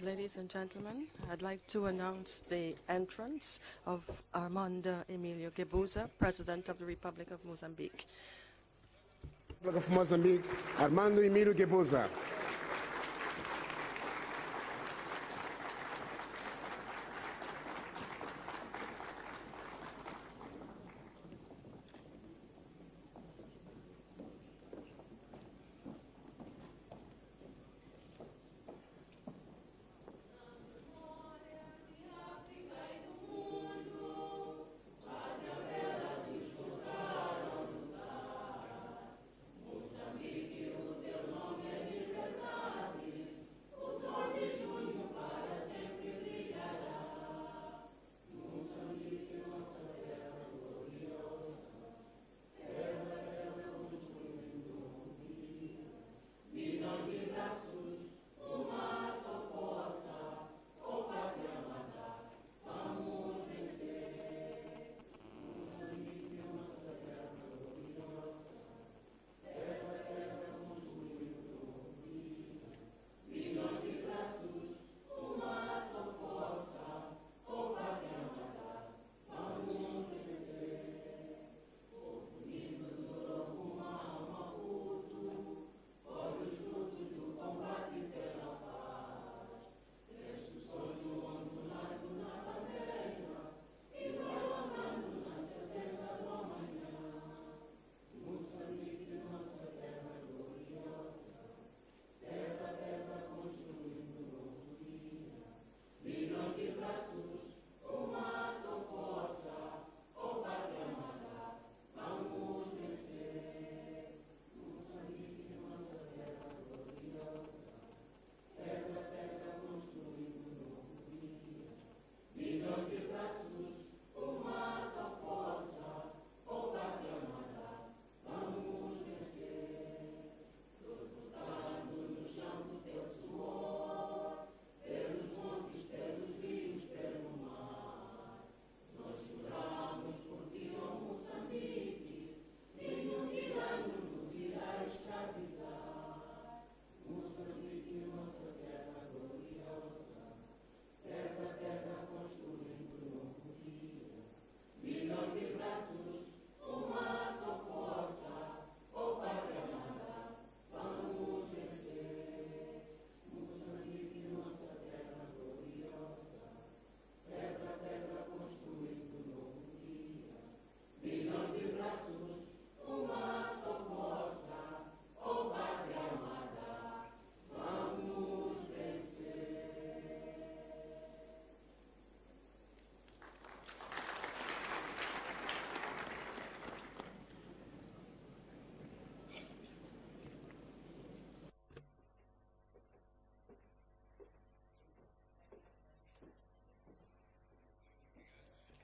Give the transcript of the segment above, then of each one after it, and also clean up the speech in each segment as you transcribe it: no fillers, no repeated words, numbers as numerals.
Ladies and gentlemen, I'd like to announce the entrance of Armando Emilio Guebuza, President of the Republic of Mozambique. Republic of Mozambique, Armando Emilio Guebuza.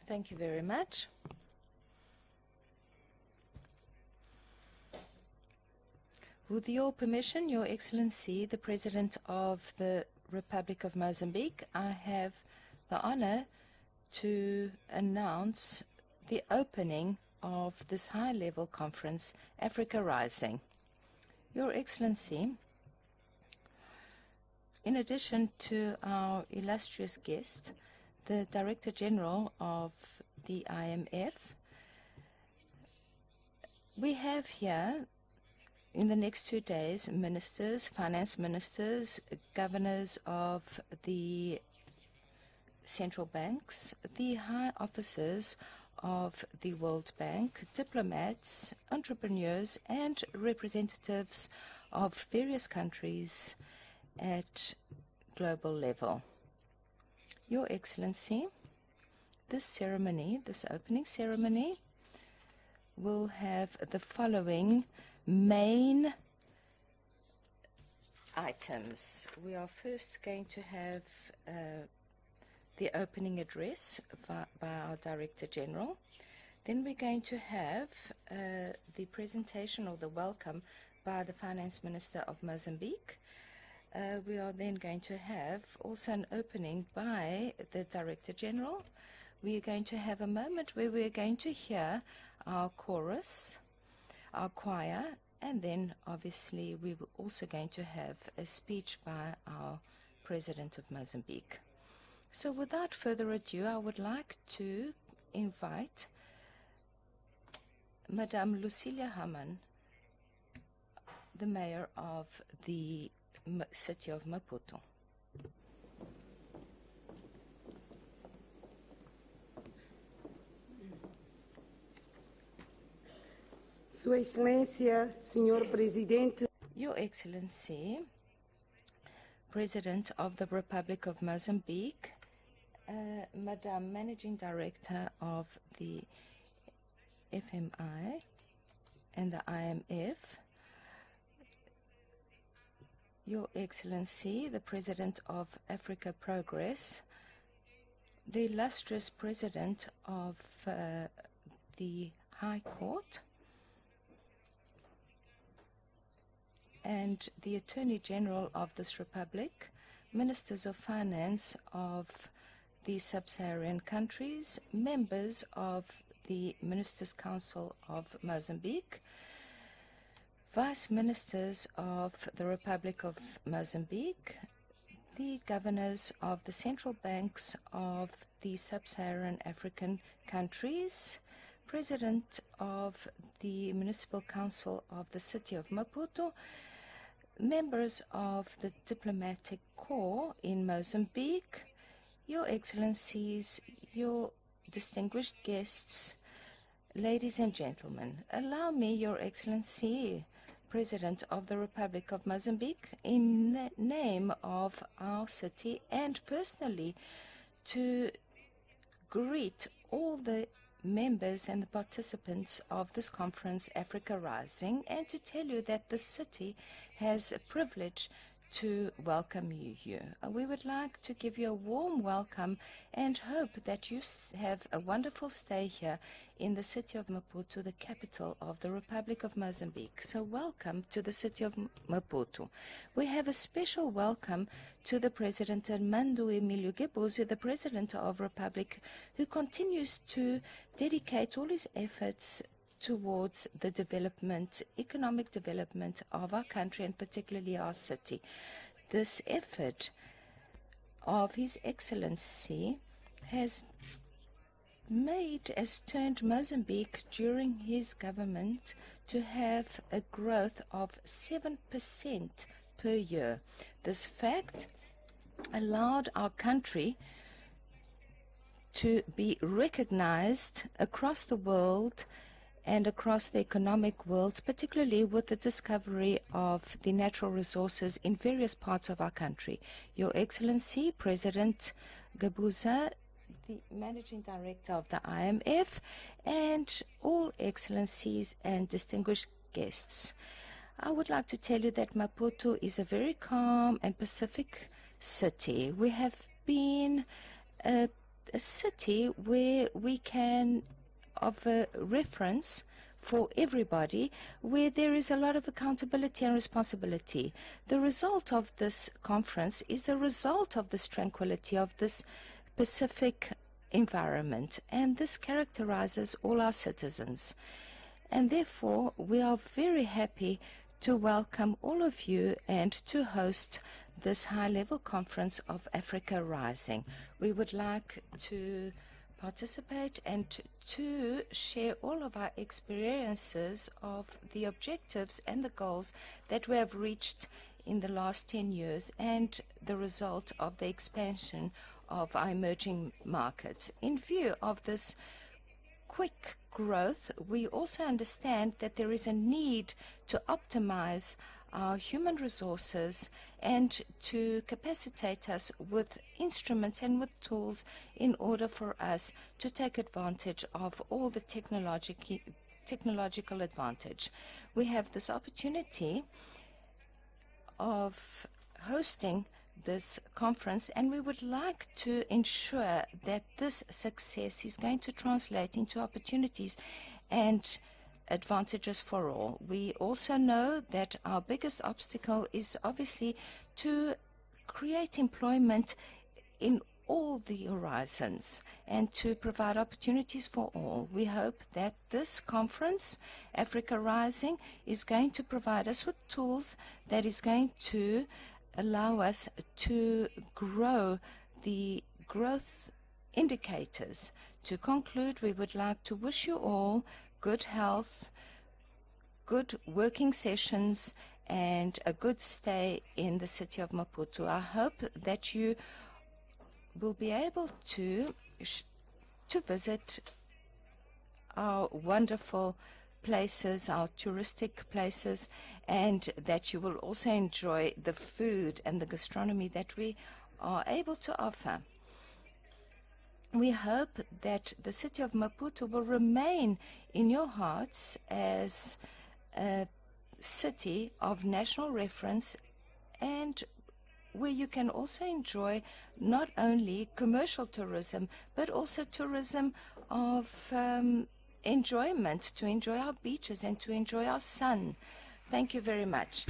Thank you very much. With your permission, Your Excellency, the President of the Republic of Mozambique, I have the honor to announce the opening of this high-level conference, Africa Rising. Your Excellency, in addition to our illustrious guest, the Director General of the IMF, we have here in the next 2 days ministers, finance ministers, governors of the central banks, the high officers of the World Bank, diplomats, entrepreneurs, and representatives of various countries at global level. Your Excellency, this ceremony, this opening ceremony, will have the following main items. We are first going to have the opening address by our Director General. Then we're going to have the presentation or the welcome by the Finance Minister of Mozambique. We are then going to have also an opening by the Director General. We are going to have a moment where we are going to hear our chorus, our choir, and then obviously we were also going to have a speech by our President of Mozambique. So without further ado, I would like to invite Madame Lucilia Hamann, the Mayor of the city of Maputo. Sua Excelência, Senhor Presidente. Your Excellency, President of the Republic of Mozambique, Madam Managing Director of the FMI and the IMF, Your Excellency, the President of Africa Progress, the illustrious President of the High Court, and the Attorney General of this Republic, Ministers of Finance of the sub-Saharan countries, members of the Ministers' Council of Mozambique, Vice Ministers of the Republic of Mozambique, the governors of the central banks of the sub-Saharan African countries, President of the Municipal Council of the city of Maputo, members of the Diplomatic Corps in Mozambique, Your Excellencies, your distinguished guests, ladies and gentlemen, allow me, Your Excellency, President of the Republic of Mozambique, in the name of our city and personally to greet all the members and the participants of this conference, Africa Rising, and to tell you that the city has a privilege to welcome you here. We would like to give you a warm welcome and hope that you have a wonderful stay here in the city of Maputo, the capital of the Republic of Mozambique. So welcome to the city of Maputo. We have a special welcome to the President Armando Emilio Guebuza, the President of Republic, who continues to dedicate all his efforts towards the development, economic development of our country and particularly our city. This effort of His Excellency has turned Mozambique during his government to have a growth of 7% per year. This fact allowed our country to be recognized across the world and across the economic world, particularly with the discovery of the natural resources in various parts of our country. Your Excellency, President Guebuza, the Managing Director of the IMF, and all Excellencies and distinguished guests. I would like to tell you that Maputo is a very calm and pacific city. We have been a city where we can of a reference for everybody, where there is a lot of accountability and responsibility. The result of this conference is the result of this tranquility, of this pacific environment, and this characterizes all our citizens. And therefore, we are very happy to welcome all of you and to host this high-level conference of Africa Rising. We would like to participate and to share all of our experiences of the objectives and the goals that we have reached in the last 10 years and the result of the expansion of our emerging markets. In view of this quick growth, we also understand that there is a need to optimize our human resources and to capacitate us with instruments and with tools in order for us to take advantage of all the technological advantage. We have this opportunity of hosting this conference, and we would like to ensure that this success is going to translate into opportunities and advantages for all. We also know that our biggest obstacle is obviously to create employment in all the horizons and to provide opportunities for all. We hope that this conference, Africa Rising, is going to provide us with tools that is going to allow us to grow the growth indicators. To conclude, we would like to wish you all good health, good working sessions, and a good stay in the city of Maputo. I hope that you will be able to visit our wonderful places, our touristic places, and that you will also enjoy the food and the gastronomy that we are able to offer. We hope that the city of Maputo will remain in your hearts as a city of national reference, and where you can also enjoy not only commercial tourism, but also tourism of enjoyment, to enjoy our beaches and to enjoy our sun. Thank you very much.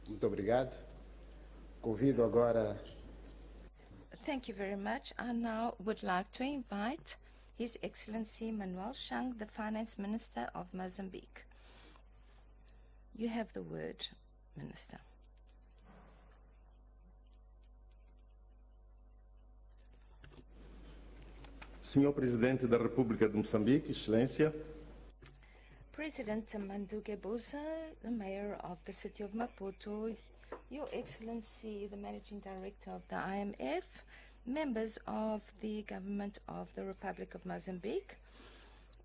Muito obrigado. Convido agora. Thank you very much. I now would like to invite His Excellency Manuel Chang, the Finance Minister of Mozambique. You have the word, Minister. Senhor Presidente da República de Moçambique, Excelência, President Armando Guebuza, the Mayor of the City of Maputo, Your Excellency, the Managing Director of the IMF, members of the Government of the Republic of Mozambique,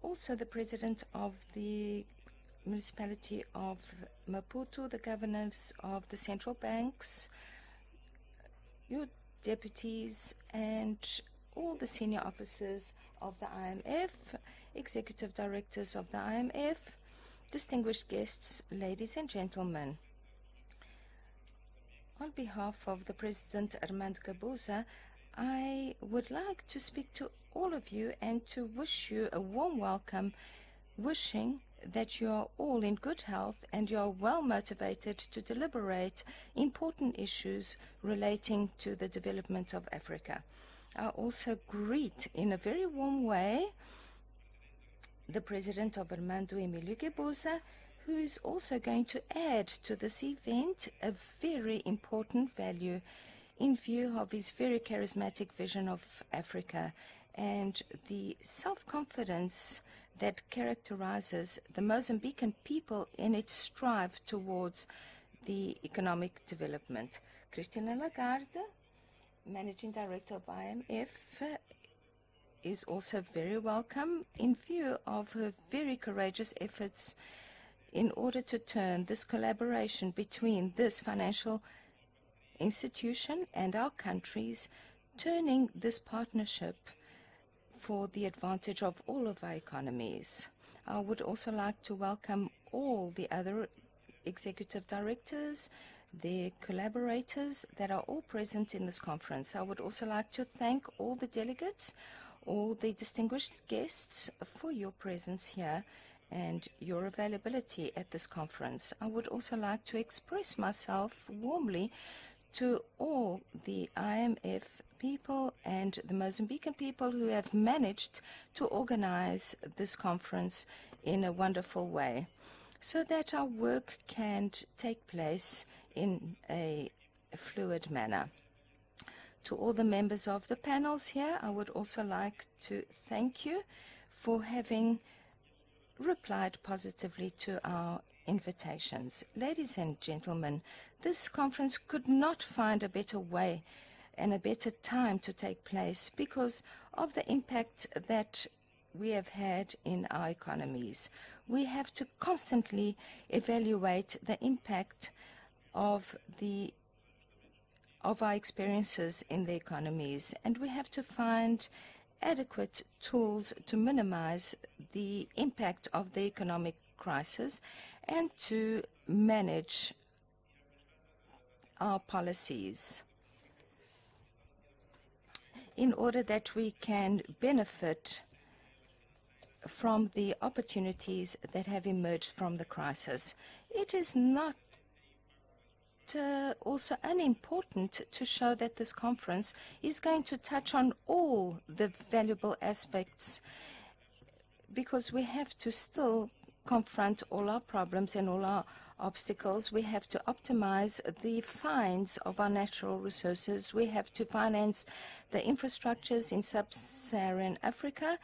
also the President of the Municipality of Maputo, the governors of the central banks, your deputies, and all the senior officers of the IMF, executive directors of the IMF, distinguished guests, ladies and gentlemen. On behalf of the President Armando Guebuza, I would like to speak to all of you and to wish you a warm welcome, wishing that you are all in good health and you are well motivated to deliberate important issues relating to the development of Africa. I also greet in a very warm way the President of Armando Emilio Guebuza, who is also going to add to this event a very important value in view of his very charismatic vision of Africa and the self-confidence that characterizes the Mozambican people in its strive towards the economic development. Christine Largate, Managing Director of IMF, is also very welcome in view of her very courageous efforts in order to turn this collaboration between this financial institution and our countries, turning this partnership for the advantage of all of our economies. I would also like to welcome all the other executive directors, their collaborators that are all present in this conference. I would also like to thank all the delegates, all the distinguished guests for your presence here and your availability at this conference. I would also like to express myself warmly to all the IMF people and the Mozambican people who have managed to organize this conference in a wonderful way, so that our work can take place in a fluid manner. To all the members of the panels here, I would also like to thank you for having replied positively to our invitations. Ladies and gentlemen, this conference could not find a better way and a better time to take place because of the impact that we have had in our economies. We have to constantly evaluate the impact of our experiences in the economies, and we have to find adequate tools to minimize the impact of the economic crisis and to manage our policies in order that we can benefit from the opportunities that have emerged from the crisis. It is not also unimportant to show that this conference is going to touch on all the valuable aspects because we have to still confront all our problems and all our obstacles. We have to optimize the finds of our natural resources. We have to finance the infrastructures in sub-Saharan Africa.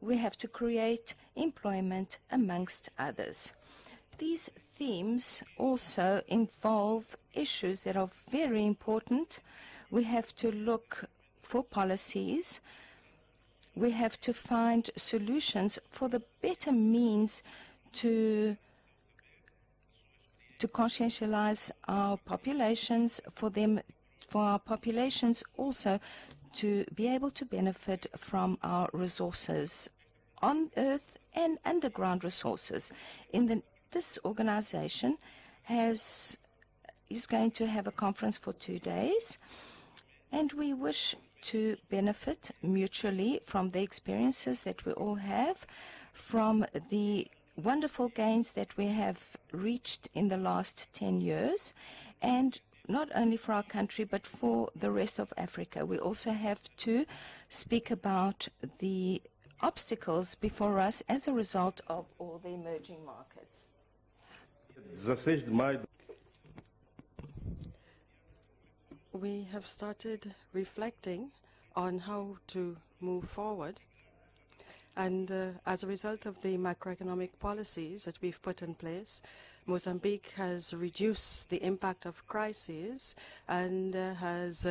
We have to create employment, amongst others. These themes also involve issues that are very important. We have to look for policies. We have to find solutions for the better means to conscientialize our populations, for our populations also to be able to benefit from our resources on earth and underground resources. This organization is going to have a conference for 2 days, and we wish to benefit mutually from the experiences that we all have, from the wonderful gains that we have reached in the last 10 years, and not only for our country, but for the rest of Africa. We also have to speak about the obstacles before us as a result of all the emerging markets. 16 de maio. We have started reflecting on how to move forward. And as a result of the macroeconomic policies that we've put in place, Mozambique has reduced the impact of crises and has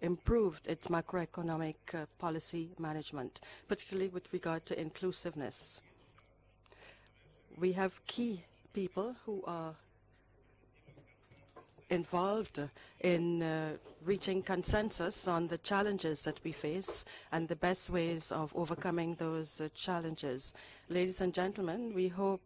improved its macroeconomic policy management, particularly with regard to inclusiveness. We have key people who are involved in reaching consensus on the challenges that we face and the best ways of overcoming those challenges. Ladies and gentlemen, we hope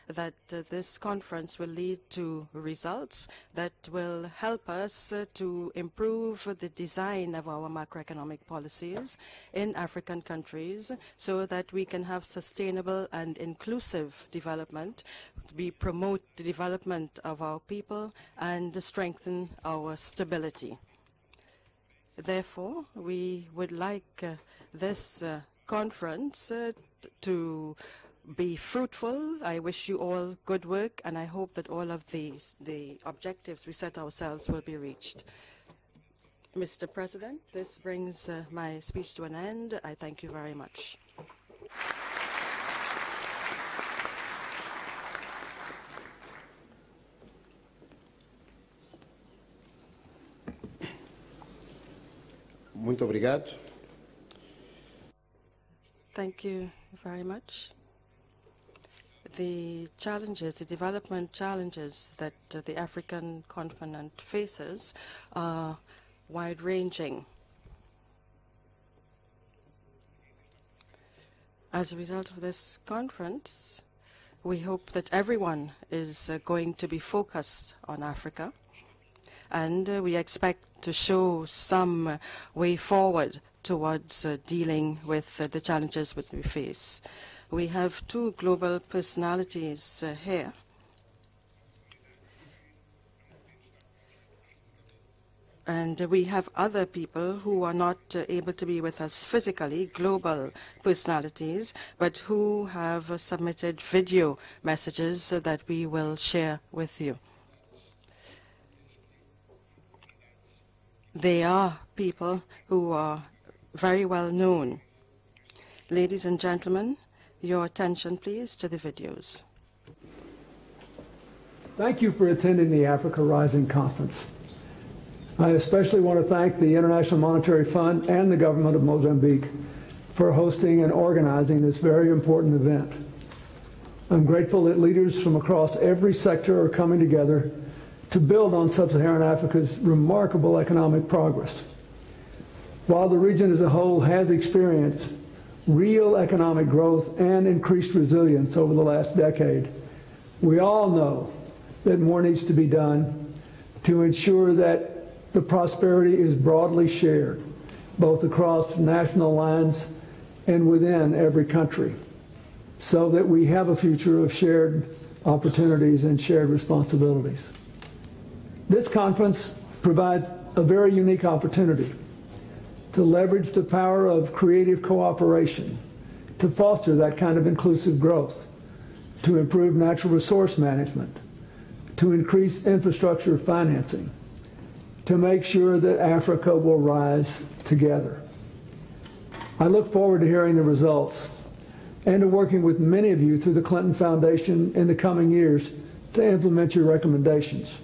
that this conference will lead to results that will help us to improve the design of our macroeconomic policies in African countries so that we can have sustainable and inclusive development. We promote the development of our people and strengthen our stability. Therefore, we would like this conference to be fruitful. I wish you all good work, and I hope that all of the objectives we set ourselves will be reached. Mr. President, this brings my speech to an end. I thank you very much. Muito obrigado. Thank you very much. The challenges, the development challenges that the African continent faces are wide-ranging. As a result of this conference, we hope that everyone is going to be focused on Africa, and we expect to show some way forward towards dealing with the challenges that we face. We have two global personalities here. And we have other people who are not able to be with us physically, global personalities, but who have submitted video messages that we will share with you. They are people who are very well known. Ladies and gentlemen, your attention, please, to the videos. Thank you for attending the Africa Rising Conference. I especially want to thank the International Monetary Fund and the government of Mozambique for hosting and organizing this very important event. I'm grateful that leaders from across every sector are coming together to build on sub-Saharan Africa's remarkable economic progress. While the region as a whole has experienced real economic growth and increased resilience over the last decade, we all know that more needs to be done to ensure that the prosperity is broadly shared, both across national lines and within every country, so that we have a future of shared opportunities and shared responsibilities. This conference provides a very unique opportunity to leverage the power of creative cooperation to foster that kind of inclusive growth, to improve natural resource management, to increase infrastructure financing, to make sure that Africa will rise together. I look forward to hearing the results and to working with many of you through the Clinton Foundation in the coming years to implement your recommendations.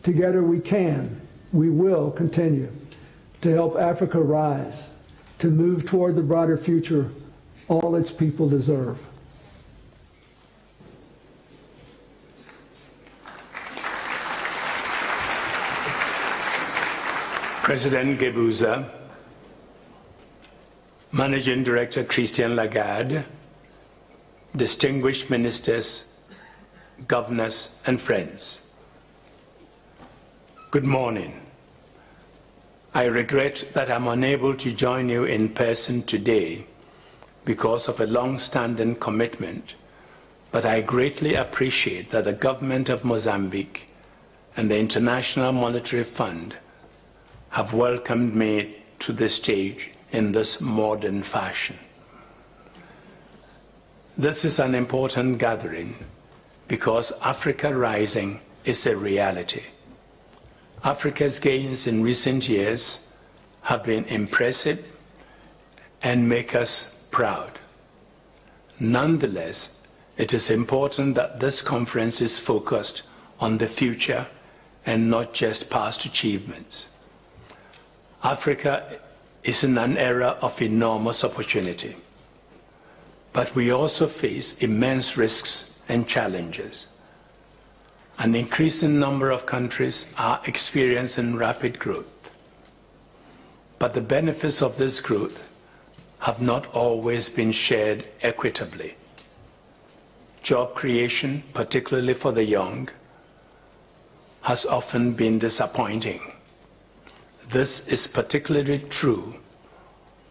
Together we can, we will continue to help Africa rise, to move toward the brighter future all its people deserve. President Gebuza, Managing Director Christine Largate, distinguished ministers, governors, and friends. Good morning. I regret that I'm unable to join you in person today because of a long-standing commitment, but I greatly appreciate that the government of Mozambique and the International Monetary Fund have welcomed me to the stage in this modern fashion. This is an important gathering because Africa Rising is a reality. Africa's gains in recent years have been impressive and make us proud. Nonetheless, it is important that this conference is focused on the future and not just past achievements. Africa is in an era of enormous opportunity, but we also face immense risks and challenges. An increasing number of countries are experiencing rapid growth, but the benefits of this growth have not always been shared equitably. Job creation, particularly for the young, has often been disappointing. This is particularly true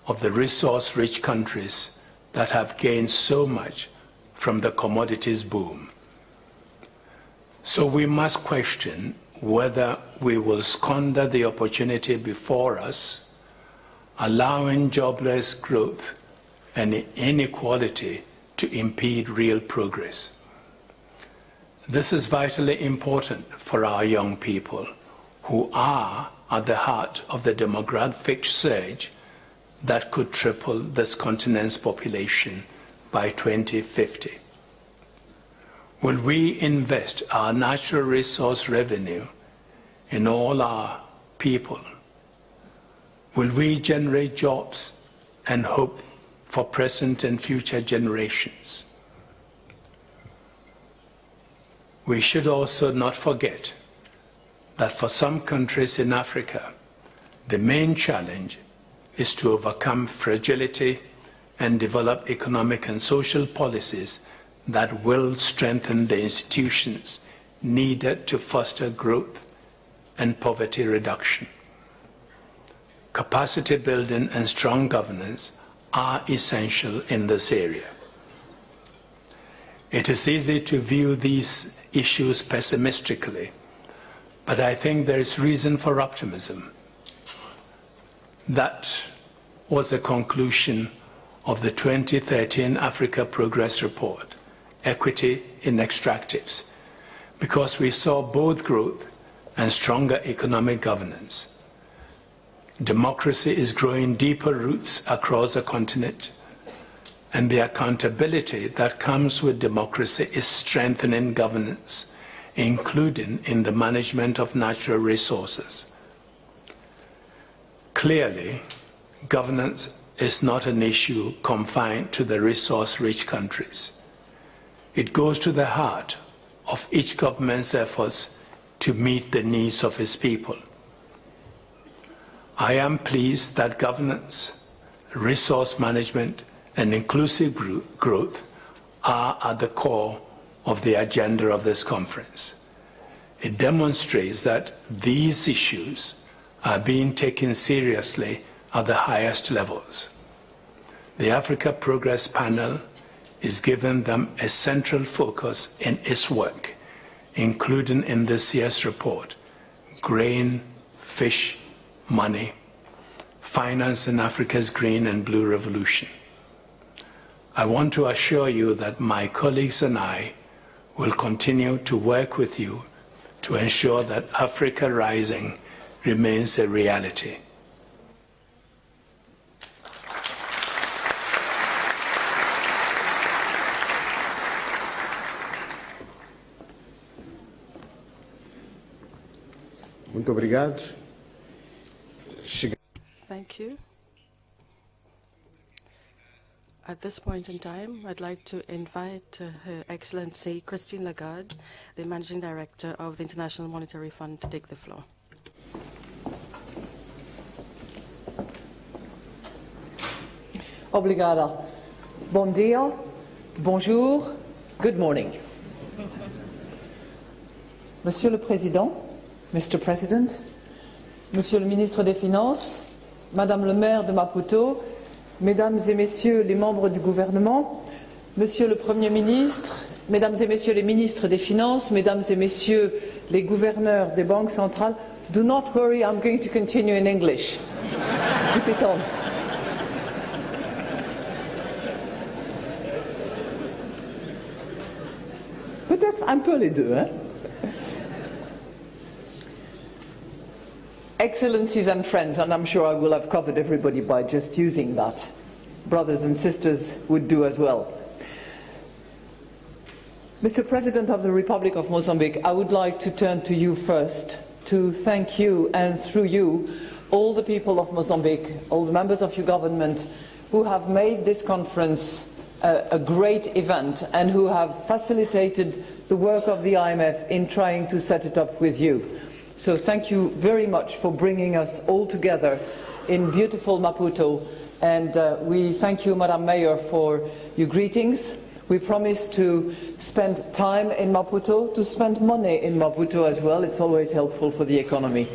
of the resource-rich countries that have gained so much from the commodities boom. So we must question whether we will squander the opportunity before us, allowing jobless growth and inequality to impede real progress. This is vitally important for our young people, who are at the heart of the demographic surge that could triple this continent's population by 2050. Will we invest our natural resource revenue in all our people? Will we generate jobs and hope for present and future generations? We should also not forget that for some countries in Africa, the main challenge is to overcome fragility and develop economic and social policies that will strengthen the institutions needed to foster growth and poverty reduction. Capacity building and strong governance are essential in this area. It is easy to view these issues pessimistically, but I think there is reason for optimism. That was the conclusion of the 2013 Africa Progress Report, Equity in Extractives, because we saw both growth and stronger economic governance. Democracy is growing deeper roots across the continent, and the accountability that comes with democracy is strengthening governance, including in the management of natural resources. Clearly, governance is not an issue confined to the resource-rich countries. It goes to the heart of each government's efforts to meet the needs of its people. I am pleased that governance, resource management, and inclusive growth are at the core of the agenda of this conference. It demonstrates that these issues are being taken seriously at the highest levels. The Africa Progress Panel is giving them a central focus in its work, including in this year's report: grain, fish, money, finance in Africa's green and blue revolution. I want to assure you that my colleagues and I will continue to work with you to ensure that Africa Rising remains a reality. Muito obrigado. Thank you. At this point in time, I'd like to invite Her Excellency Christine Largate, the Managing Director of the International Monetary Fund, to take the floor. Obrigada. Bom dia, bonjour, good morning. Monsieur le Président, Mr. President, Monsieur le Ministre des Finances, Madame le maire de Maputo, Mesdames et Messieurs les membres du gouvernement, Monsieur le Premier ministre, Mesdames et Messieurs les ministres des Finances, Mesdames et Messieurs les gouverneurs des banques centrales, do not worry, I'm going to continue in English. Keep it on. Peut-être un peu les deux, hein? Excellencies and friends, and I'm sure I will have covered everybody by just using that. Brothers and sisters would do as well. Mr. President of the Republic of Mozambique, I would like to turn to you first to thank you, and through you, all the people of Mozambique, all the members of your government who have made this conference a great event and who have facilitated the work of the IMF in trying to set it up with you. So thank you very much for bringing us all together in beautiful Maputo, and we thank you, Madam Mayor, for your greetings. We promise to spend time in Maputo, to spend money in Maputo as well. It's always helpful for the economy.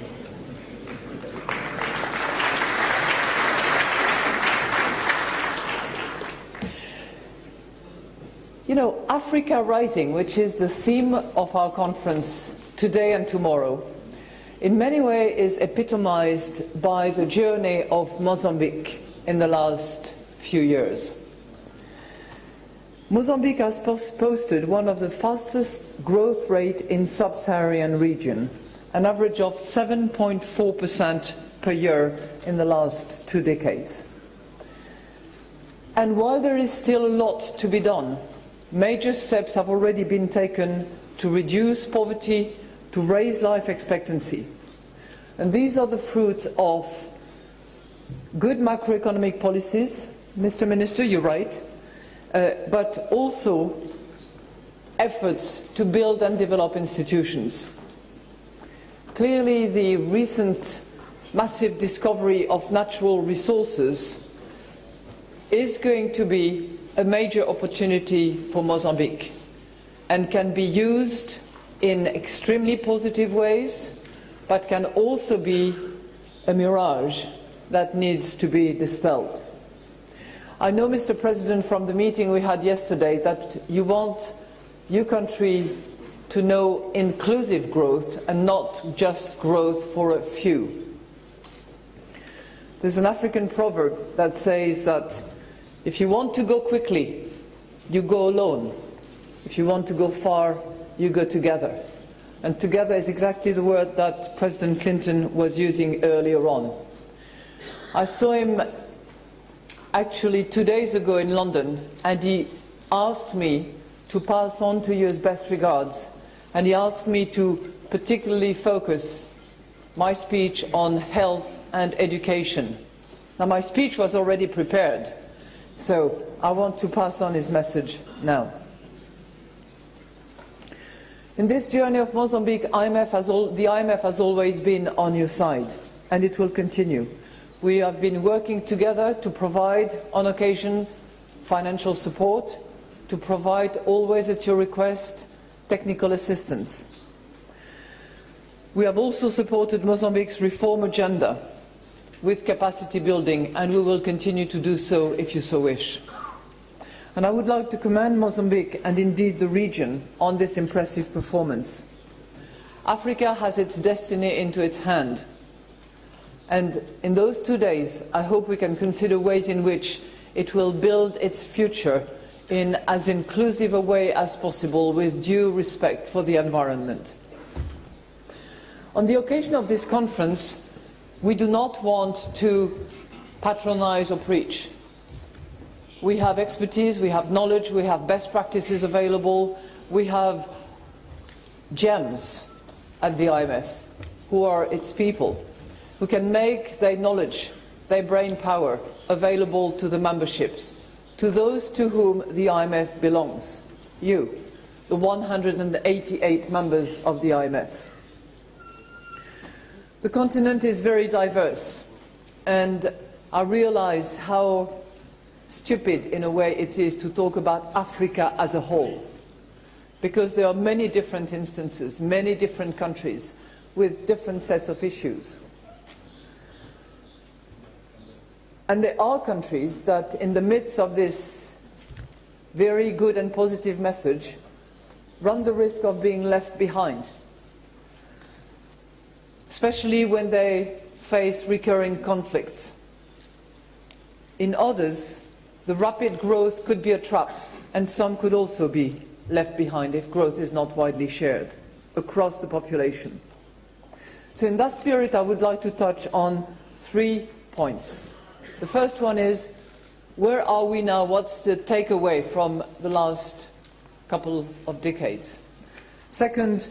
You know, Africa Rising, which is the theme of our conference today and tomorrow, in many ways is epitomized by the journey of Mozambique in the last few years. Mozambique has posted one of the fastest growth rates in sub-Saharan region, an average of 7.4% per year in the last 2 decades. And while there is still a lot to be done, major steps have already been taken to reduce poverty, to raise life expectancy. And these are the fruit of good macroeconomic policies, Mr. Minister, you're right, but also efforts to build and develop institutions. Clearly, the recent massive discovery of natural resources is going to be a major opportunity for Mozambique and can be used in extremely positive ways, but can also be a mirage that needs to be dispelled. I know, Mr. President, from the meeting we had yesterday that you want your country to know inclusive growth and not just growth for a few. There's an African proverb that says that if you want to go quickly, you go alone. If you want to go far, you go together. And together is exactly the word that President Clinton was using earlier on. I saw him actually 2 days ago in London, and he asked me to pass on to you his best regards. And he asked me to particularly focus my speech on health and education. Now, my speech was already prepared, so I want to pass on his message now. In this journey of Mozambique, the IMF has always been on your side, and it will continue. We have been working together to provide, on occasions, financial support, to provide, always at your request, technical assistance. We have also supported Mozambique's reform agenda with capacity building, and we will continue to do so if you so wish. And I would like to commend Mozambique, and indeed the region, on this impressive performance. Africa has its destiny into its hand. And in those 2 days, I hope we can consider ways in which it will build its future in as inclusive a way as possible with due respect for the environment. On the occasion of this conference, we do not want to patronize or preach. We have expertise, we have knowledge, we have best practices available, we have gems at the IMF who are its people, who can make their knowledge, their brain power available to the memberships, to those to whom the IMF belongs, you, the 188 members of the IMF. The continent is very diverse, and I realize how stupid in a way it is to talk about Africa as a whole, because there are many different instances, many different countries with different sets of issues. And there are countries that, in the midst of this very good and positive message, run the risk of being left behind, especially when they face recurring conflicts. In others, the rapid growth could be a trap, and some could also be left behind if growth is not widely shared across the population. So in that spirit, I would like to touch on 3 points. The first one is, where are we now? What's the takeaway from the last couple of decades? Second,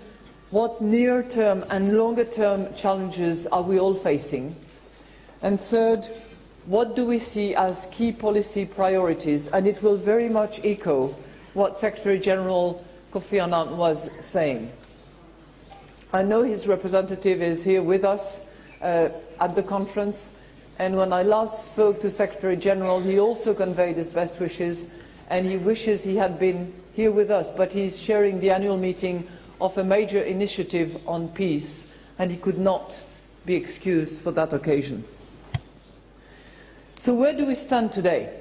what near-term and longer-term challenges are we all facing? And third, what do we see as key policy priorities? And it will very much echo what Secretary General Kofi Annan was saying. I know his representative is here with us at the conference, and when I last spoke to Secretary General, he also conveyed his best wishes, and he wishes he had been here with us, but he's chairing the annual meeting of a major initiative on peace, and he could not be excused for that occasion. So where do we stand today?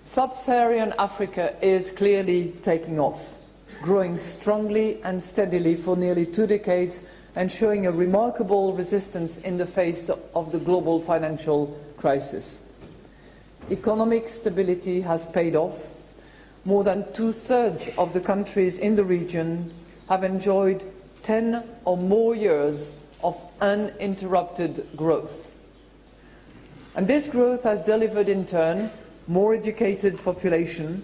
Sub-Saharan Africa is clearly taking off, growing strongly and steadily for nearly 2 decades and showing a remarkable resistance in the face of the global financial crisis. Economic stability has paid off. More than 2/3 of the countries in the region have enjoyed 10 or more years of uninterrupted growth. And this growth has delivered in turn more educated population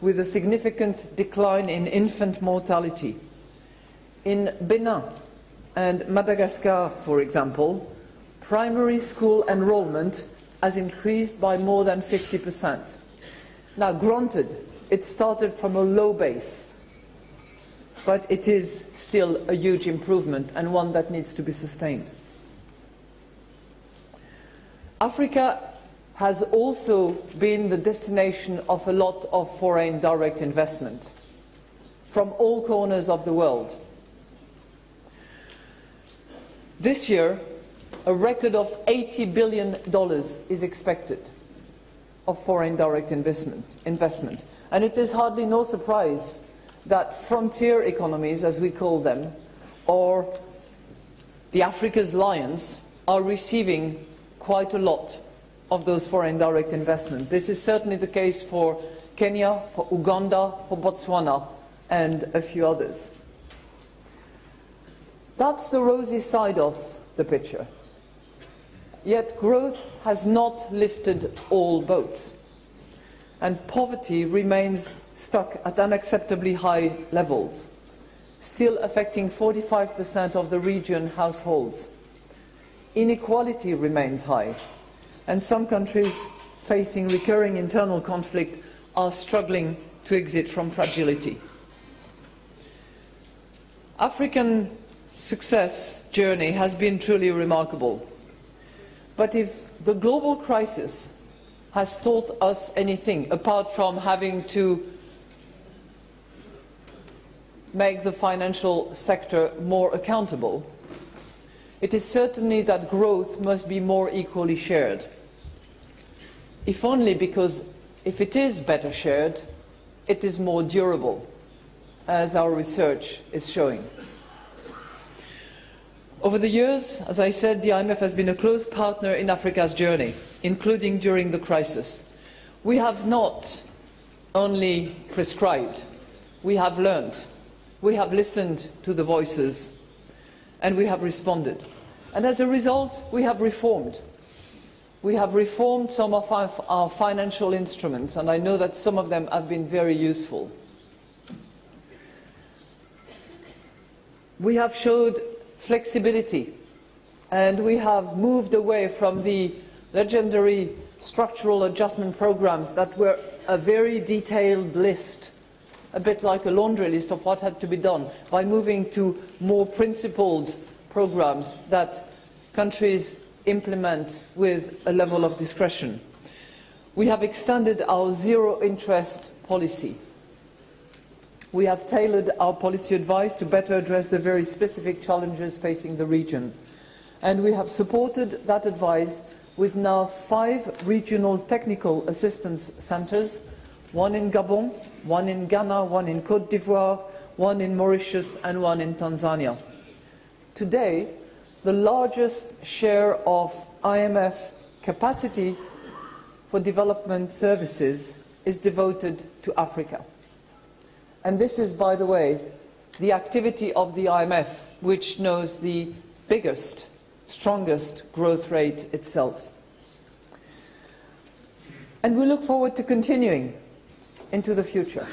with a significant decline in infant mortality. In Benin and Madagascar, for example, primary school enrollment has increased by more than 50%. Now, granted, it started from a low base, but it is still a huge improvement and one that needs to be sustained. Africa has also been the destination of a lot of foreign direct investment from all corners of the world. This year, a record of $80 billion is expected of foreign direct investment. And it is hardly no surprise that frontier economies, as we call them, or the Africa's lions, are receiving quite a lot of those foreign direct investment. This is certainly the case for Kenya, for Uganda, for Botswana, and a few others. That's the rosy side of the picture. Yet growth has not lifted all boats, and poverty remains stuck at unacceptably high levels, still affecting 45% of the region households. Inequality remains high, and some countries facing recurring internal conflict are struggling to exit from fragility. African success journey has been truly remarkable. But if the global crisis has taught us anything, apart from having to make the financial sector more accountable, it is certainly that growth must be more equally shared. If only because if it is better shared, it is more durable, as our research is showing. Over the years, as I said, the IMF has been a close partner in Africa's journey, including during the crisis. We have not only prescribed, we have learned, we have listened to the voices, and we have responded. And as a result, we have reformed. We have reformed some of our financial instruments, and I know that some of them have been very useful. We have showed flexibility, and we have moved away from the legendary structural adjustment programs that were a very detailed list, a bit like a laundry list of what had to be done, by moving to more principled programs that countries implement with a level of discretion. We have extended our zero-interest policy. We have tailored our policy advice to better address the very specific challenges facing the region. And we have supported that advice with now 5 regional technical assistance centres, one in Gabon, one in Ghana, one in Côte d'Ivoire, one in Mauritius and one in Tanzania. Today, the largest share of IMF capacity for development services is devoted to Africa. And this is, by the way, the activity of the IMF, which knows the biggest, strongest growth rate itself. And we look forward to continuing into the future.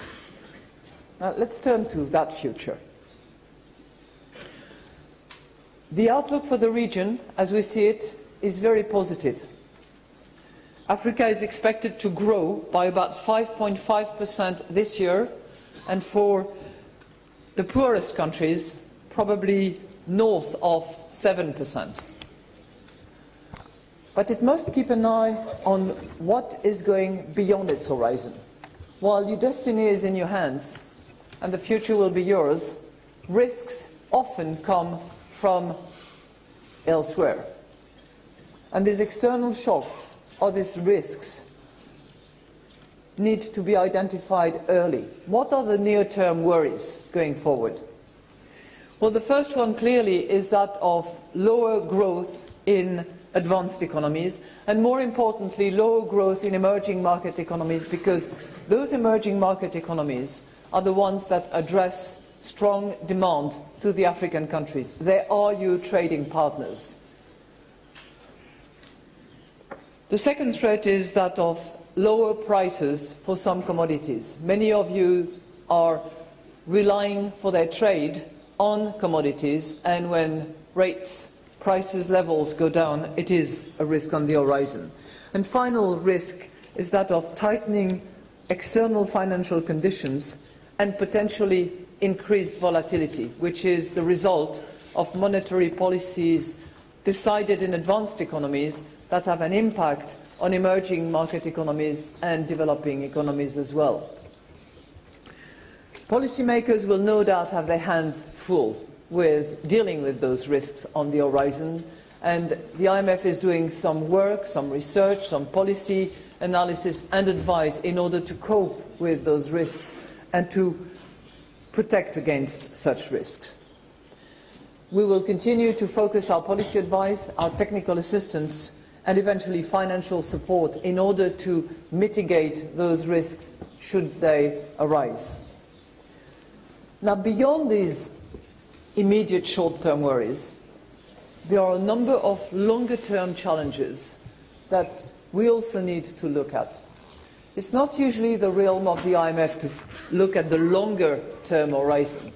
Now, let's turn to that future. The outlook for the region, as we see it, is very positive. Africa is expected to grow by about 5.5% this year, and for the poorest countries, probably north of 7%. But it must keep an eye on what is going beyond its horizon. While your destiny is in your hands and the future will be yours, risks often come from elsewhere. And these external shocks or these risks need to be identified early. What are the near-term worries going forward? Well, the first one clearly is that of lower growth in advanced economies, and more importantly, lower growth in emerging market economies, because those emerging market economies are the ones that address strong demand to the African countries. They are your trading partners. The second threat is that of lower prices for some commodities. Many of you are relying for their trade on commodities, and when prices levels go down, it is a risk on the horizon. And final risk is that of tightening external financial conditions and potentially increased volatility, which is the result of monetary policies decided in advanced economies that have an impact on emerging market economies and developing economies as well. Policymakers will no doubt have their hands full with dealing with those risks on the horizon, and the IMF is doing some work, some research, some policy analysis and advice in order to cope with those risks and to protect against such risks. We will continue to focus our policy advice, our technical assistance and eventually financial support in order to mitigate those risks should they arise. Now, beyond these immediate short-term worries, there are a number of longer-term challenges that we also need to look at. It's not usually the realm of the IMF to look at the longer-term horizon,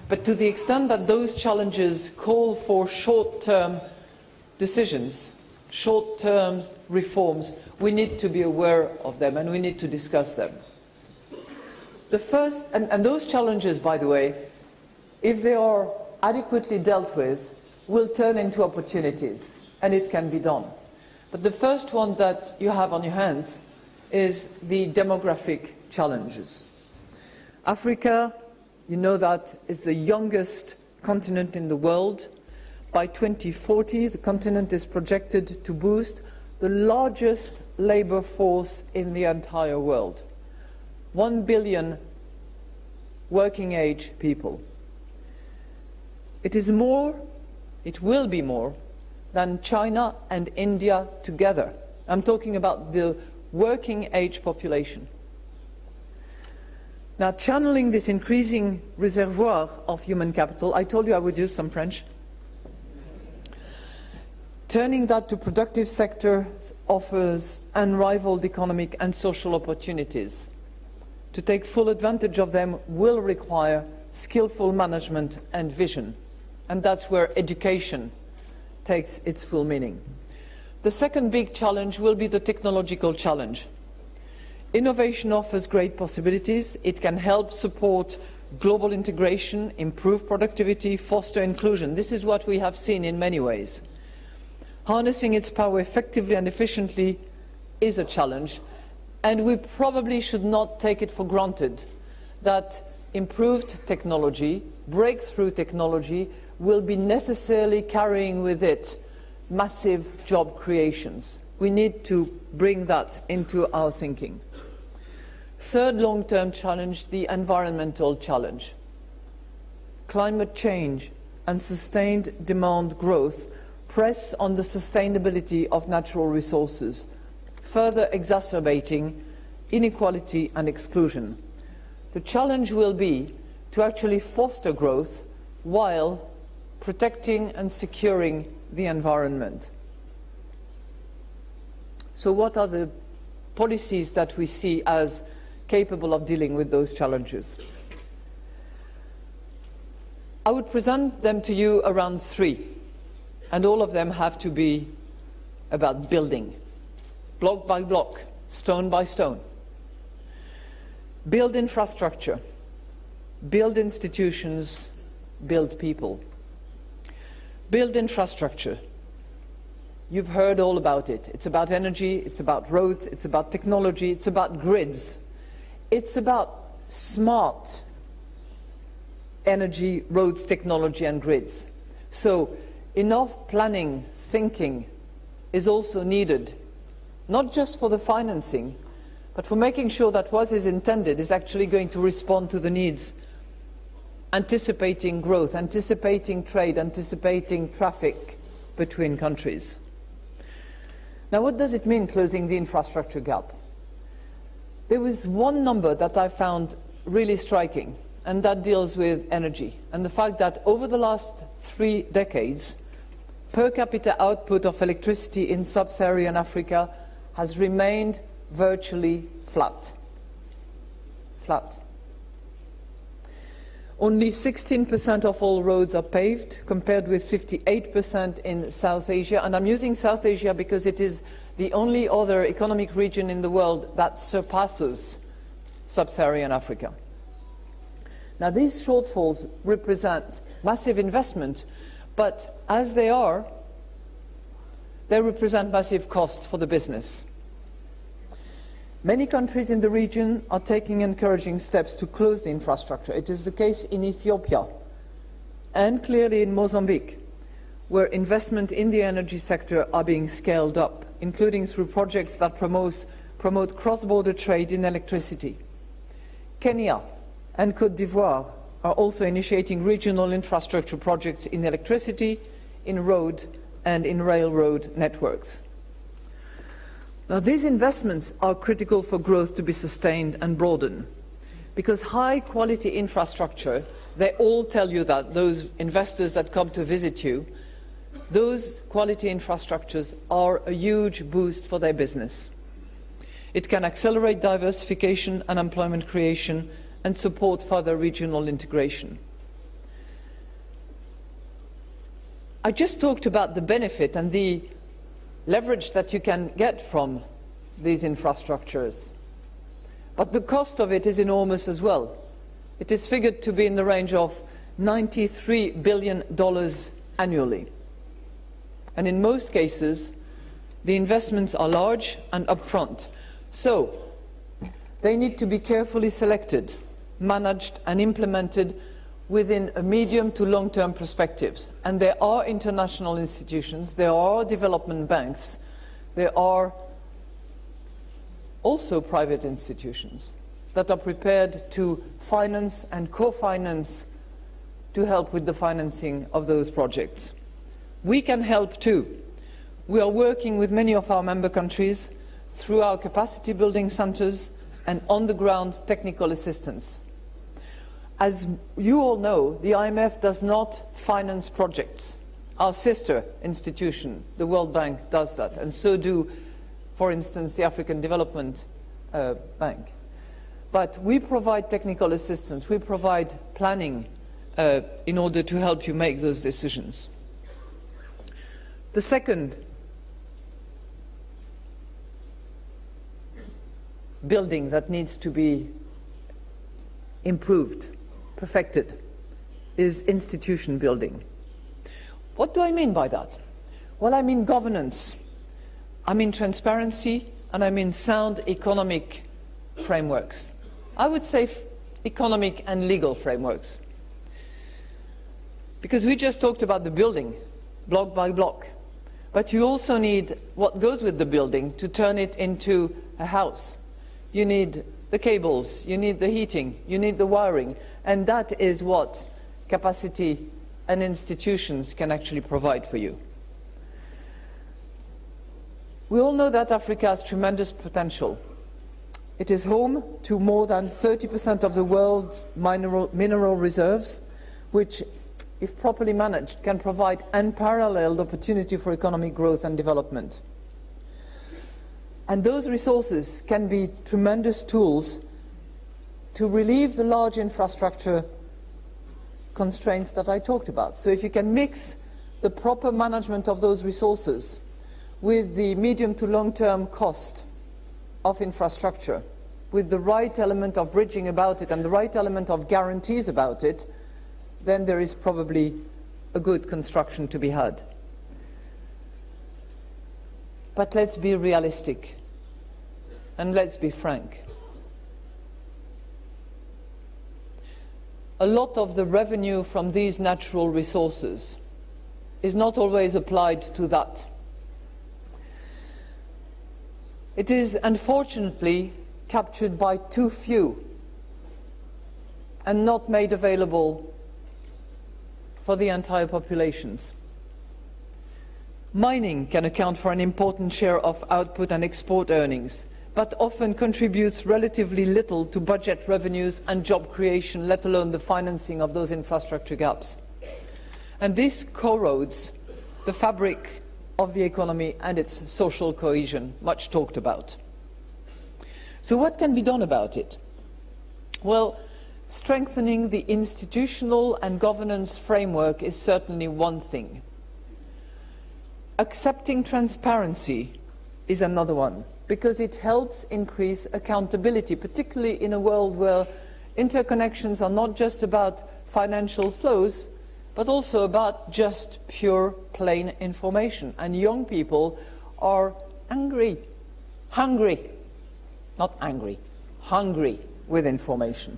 but to the extent that those challenges call for short-term decisions, short-term reforms, we need to be aware of them and we need to discuss them. The first, and those challenges, by the way, if they are adequately dealt with, will turn into opportunities, and it can be done. But the first one that you have on your hands is the demographic challenges. Africa, you know, that is the youngest continent in the world. By 2040, the continent is projected to boost the largest labour force in the entire world. 1 billion working-age people. It is more it will be more than China and India together. I'm talking about the working age population. Now, channeling this increasing reservoir of human capital, I told you I would use some French, turning that to productive sectors offers unrivaled economic and social opportunities. To take full advantage of them will require skillful management and vision, and that's where education takes its full meaning. The second big challenge will be the technological challenge. Innovation offers great possibilities. It can help support global integration, improve productivity, foster inclusion. This is what we have seen in many ways. Harnessing its power effectively and efficiently is a challenge, and we probably should not take it for granted that improved technology, breakthrough technology, will be necessarily carrying with it massive job creations. We need to bring that into our thinking. Third long-term challenge, the environmental challenge. Climate change and sustained demand growth press on the sustainability of natural resources, further exacerbating inequality and exclusion. The challenge will be to actually foster growth while protecting and securing the environment. So what are the policies that we see as capable of dealing with those challenges? I would present them to you around three, and all of them have to be about building, block by block, stone by stone. Build infrastructure, build institutions, build people. Build infrastructure. You've heard all about it. It's about energy, it's about roads, it's about technology, it's about grids. It's about smart energy, roads, technology, and grids. So enough planning, thinking is also needed, not just for the financing, but for making sure that what is intended is actually going to respond to the needs, anticipating growth, anticipating trade, anticipating traffic between countries. Now, what does it mean, closing the infrastructure gap? There was one number that I found really striking, and that deals with energy, and the fact that over the last 3 decades, per capita output of electricity in sub-Saharan Africa has remained virtually flat. Flat. Only 16% of all roads are paved, compared with 58% in South Asia. And I'm using South Asia because it is the only other economic region in the world that surpasses sub-Saharan Africa. Now, these shortfalls represent massive investment, but as they represent massive cost for the business. Many countries in the region are taking encouraging steps to close the infrastructure. It is the case in Ethiopia and clearly in Mozambique, where investment in the energy sector are being scaled up, including through projects that promote cross-border trade in electricity. Kenya and Côte d'Ivoire are also initiating regional infrastructure projects in electricity, in road and in railroad networks. Now, these investments are critical for growth to be sustained and broadened, because high-quality infrastructure, they all tell you that, those investors that come to visit you, those quality infrastructures are a huge boost for their business. It can accelerate diversification and employment creation and support further regional integration. I just talked about the benefit and the leverage that you can get from these infrastructures. But the cost of it is enormous as well. It is figured to be in the range of $93 billion annually. And in most cases, the investments are large and upfront. So they need to be carefully selected, managed and implemented within a medium to long-term perspectives. And there are international institutions, there are development banks, there are also private institutions that are prepared to finance and co-finance to help with the financing of those projects. We can help too. We are working with many of our member countries through our capacity building centres and on-the-ground technical assistance. As you all know, the IMF does not finance projects. Our sister institution, the World Bank, does that, and so do, for instance, the African Development Bank. But we provide technical assistance, we provide planning in order to help you make those decisions. The second building that needs to be improved, perfected, is institution building. What do I mean by that? Well, I mean governance, I mean transparency, and I mean sound economic frameworks. I would say economic and legal frameworks. Because we just talked about the building, block by block. But you also need what goes with the building to turn it into a house. You need the cables, you need the heating, you need the wiring, and that is what capacity and institutions can actually provide for you. We all know that Africa has tremendous potential. It is home to more than 30% of the world's mineral reserves, which, if properly managed, can provide unparalleled opportunity for economic growth and development. And those resources can be tremendous tools to relieve the large infrastructure constraints that I talked about. So if you can mix the proper management of those resources with the medium to long-term cost of infrastructure, with the right element of bridging about it and the right element of guarantees about it, then there is probably a good construction to be had. But let's be realistic and let's be frank. A lot of the revenue from these natural resources is not always applied to that. It is unfortunately captured by too few and not made available for the entire populations. Mining can account for an important share of output and export earnings, but often contributes relatively little to budget revenues and job creation, let alone the financing of those infrastructure gaps. And this corrodes the fabric of the economy and its social cohesion, much talked about. So what can be done about it? Well, strengthening the institutional and governance framework is certainly one thing. Accepting transparency is another one, because it helps increase accountability, particularly in a world where interconnections are not just about financial flows, but also about just pure, plain information. And young people are hungry with information.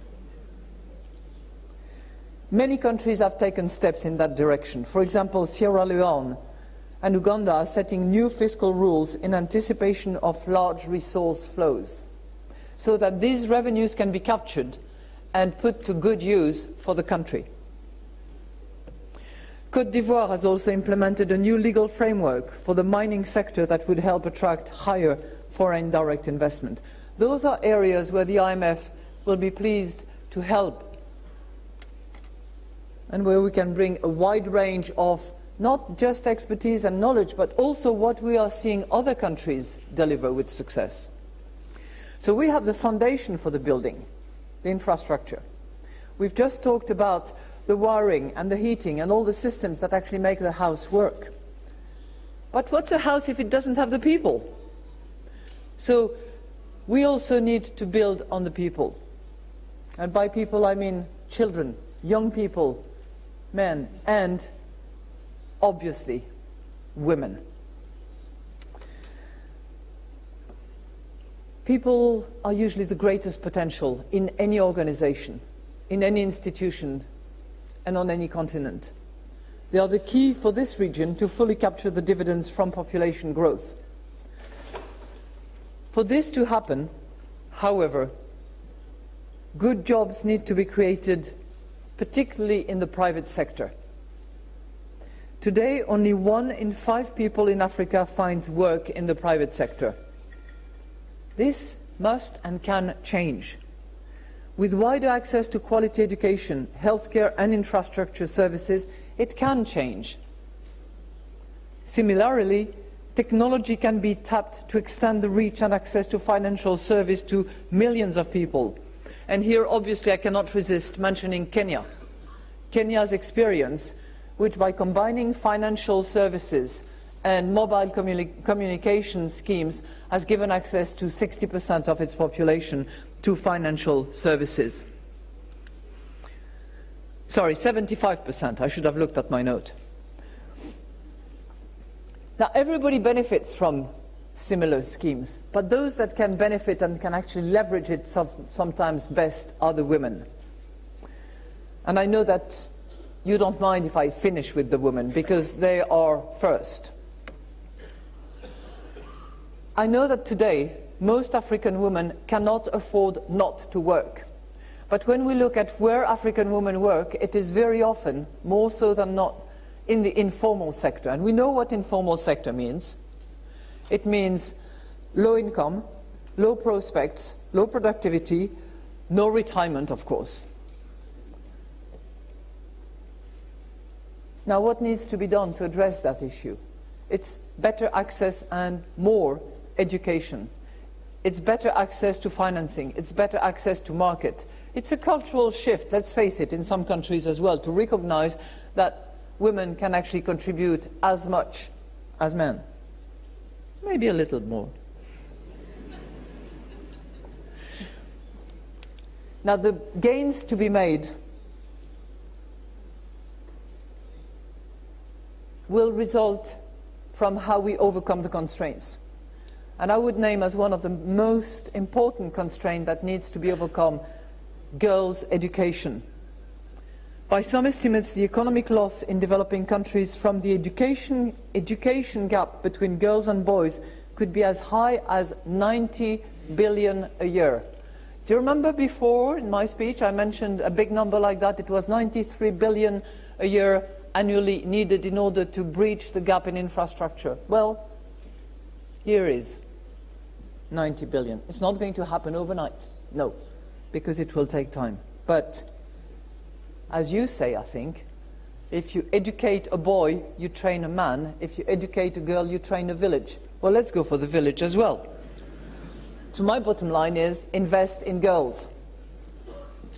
Many countries have taken steps in that direction. For example, Sierra Leone and Uganda are setting new fiscal rules in anticipation of large resource flows, so that these revenues can be captured and put to good use for the country. Côte d'Ivoire has also implemented a new legal framework for the mining sector that would help attract higher foreign direct investment. Those are areas where the IMF will be pleased to help, and where we can bring a wide range of not just expertise and knowledge, but also what we are seeing other countries deliver with success. So we have the foundation for the building, the infrastructure. We've just talked about the wiring and the heating and all the systems that actually make the house work. But what's a house if it doesn't have the people? So we also need to build on the people. And by people I mean children, young people, men, and obviously women. People are usually the greatest potential in any organization, in any institution, and on any continent. They are the key for this region to fully capture the dividends from population growth. For this to happen, however, good jobs need to be created, particularly in the private sector. Today, only 1 in 5 people in Africa finds work in the private sector. This must and can change. With wider access to quality education, healthcare and infrastructure services, it can change. Similarly, technology can be tapped to extend the reach and access to financial service to millions of people. And here, obviously, I cannot resist mentioning Kenya. Kenya's experience, which by combining financial services and mobile communication schemes has given access to 60% of its population to financial services. Sorry, 75%. I should have looked at my note. Now, everybody benefits from similar schemes, but those that can benefit and can actually leverage it sometimes best are the women. And I know that you don't mind if I finish with the women, because they are first. I know that today, most African women cannot afford not to work. But when we look at where African women work, it is very often, more so than not, in the informal sector. And we know what informal sector means. It means low income, low prospects, low productivity, no retirement, of course. Now, what needs to be done to address that issue? It's better access and more education. It's better access to financing. It's better access to market. It's a cultural shift, let's face it, in some countries as well, to recognize that women can actually contribute as much as men. Maybe a little more. Now, the gains to be made will result from how we overcome the constraints. And I would name as one of the most important constraints that needs to be overcome girls' education. By some estimates, the economic loss in developing countries from the education gap between girls and boys could be as high as 90 billion a year. Do you remember before in my speech I mentioned a big number like that? It was 93 billion a year annually needed in order to breach the gap in infrastructure. Well, here is 90 billion. It's not going to happen overnight, no, because it will take time. But as you say, I think, if you educate a boy, you train a man. If you educate a girl, you train a village. Well, let's go for the village as well. So my bottom line is invest in girls.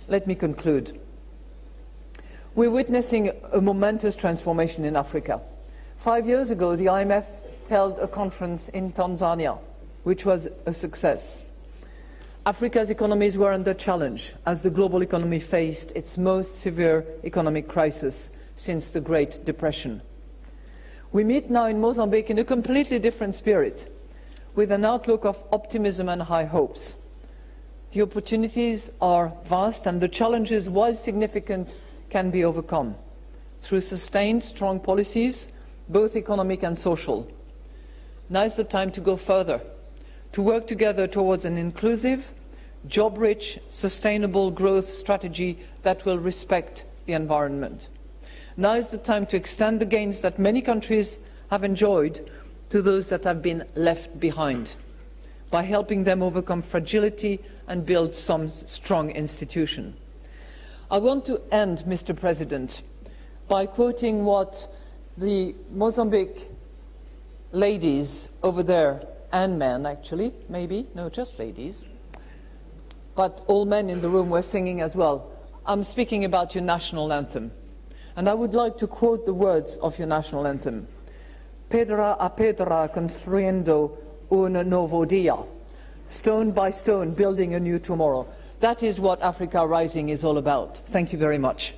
Let me conclude. We're witnessing a momentous transformation in Africa. 5 years ago, the IMF held a conference in Tanzania, which was a success. Africa's economies were under challenge as the global economy faced its most severe economic crisis since the Great Depression. We meet now in Mozambique in a completely different spirit, with an outlook of optimism and high hopes. The opportunities are vast and the challenges, while significant, can be overcome through sustained, strong policies, both economic and social. Now is the time to go further, to work together towards an inclusive, job-rich, sustainable growth strategy that will respect the environment. Now is the time to extend the gains that many countries have enjoyed to those that have been left behind, by helping them overcome fragility and build some strong institution. I want to end, Mr. President, by quoting what the Mozambique ladies over there, and men actually, maybe, no, just ladies, but all men in the room were singing as well. I'm speaking about your national anthem. And I would like to quote the words of your national anthem. Pedra a pedra construyendo un novo dia. Stone by stone, building a new tomorrow. That is what Africa Rising is all about. Thank you very much.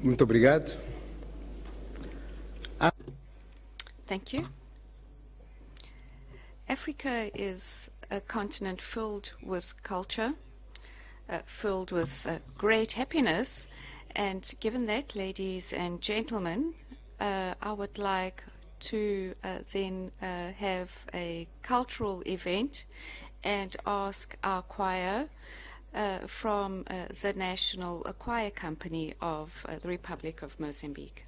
Muito obrigado. Thank you. Africa is a continent filled with culture, filled with great happiness. And given that, ladies and gentlemen, I would like to then have a cultural event and ask our choir from the National Choir Company of the Republic of Mozambique.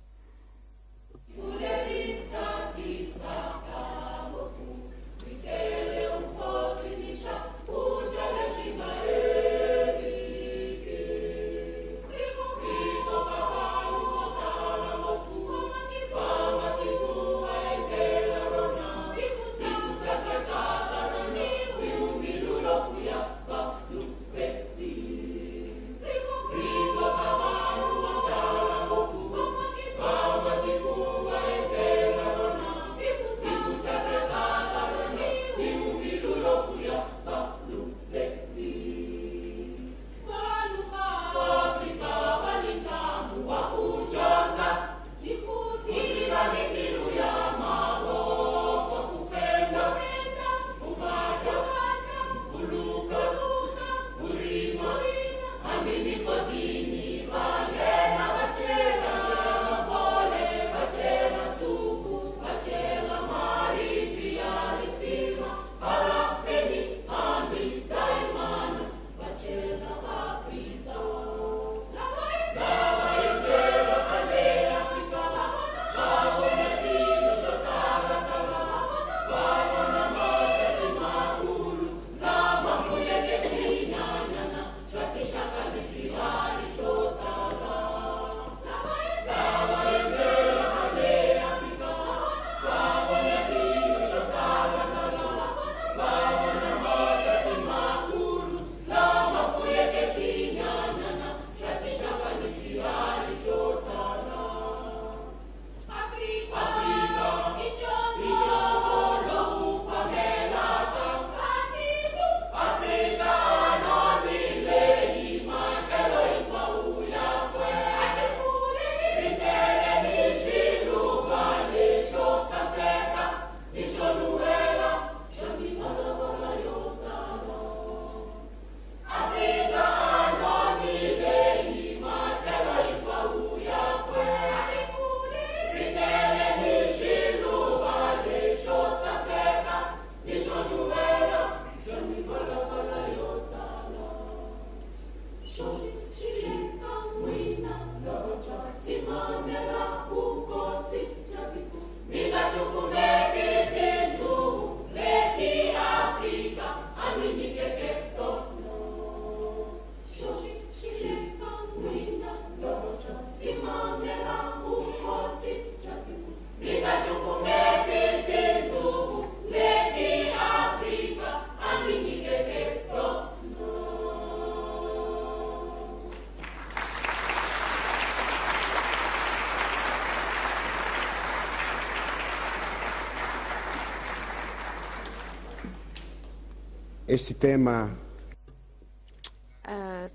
Este tema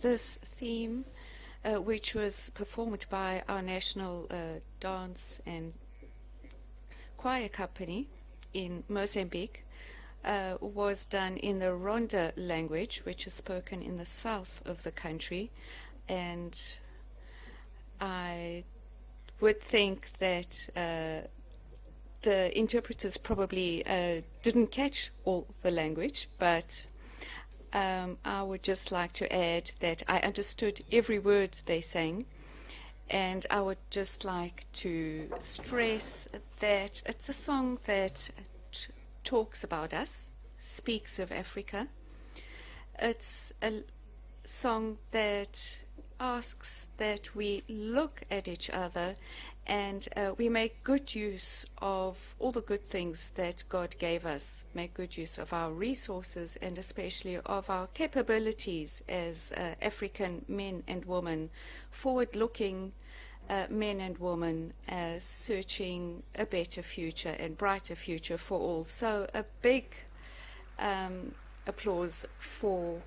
this theme, which was performed by our national dance and choir company in Mozambique, was done in the Ronda language, which is spoken in the south of the country. And I would think that the interpreters probably didn't catch all the language, but I would just like to add that I understood every word they sang, and I would just like to stress that it's a song that talks about us, speaks of Africa. It's a song that asks that we look at each other and we make good use of all the good things that God gave us, make good use of our resources and especially of our capabilities as African men and women, forward-looking men and women searching a better future and brighter future for all. So a big applause for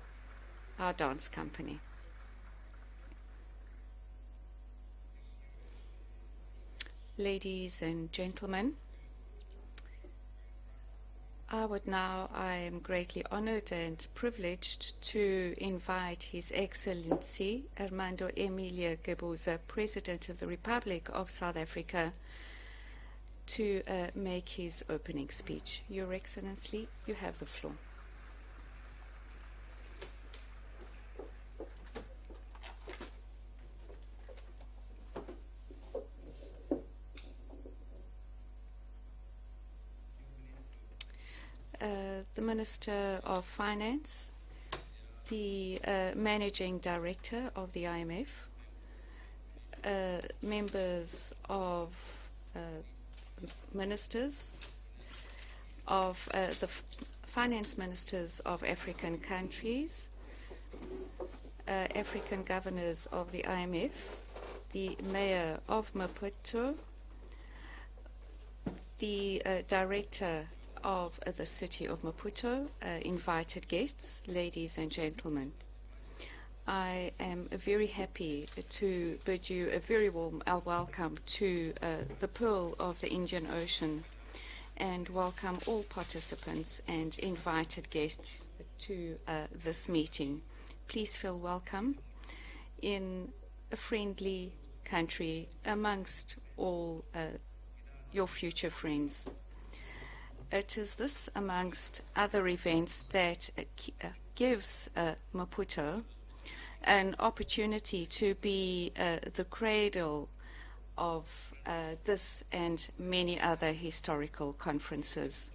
our dance company. Ladies and gentlemen, I am greatly honored and privileged to invite His Excellency Armando Emilio Guebuza, President of the Republic of South Africa, to make his opening speech. Your Excellency, you have the floor. The Minister of Finance, the Managing Director of the IMF, members of ministers of the finance ministers of African countries, African governors of the IMF, the Mayor of Maputo, the Director of the City of Maputo, invited guests, ladies and gentlemen. I am very happy to bid you a very warm welcome to the Pearl of the Indian Ocean, and welcome all participants and invited guests to this meeting. Please feel welcome in a friendly country amongst all your future friends. It is this, amongst other events, that gives Maputo an opportunity to be the cradle of this and many other historical conferences.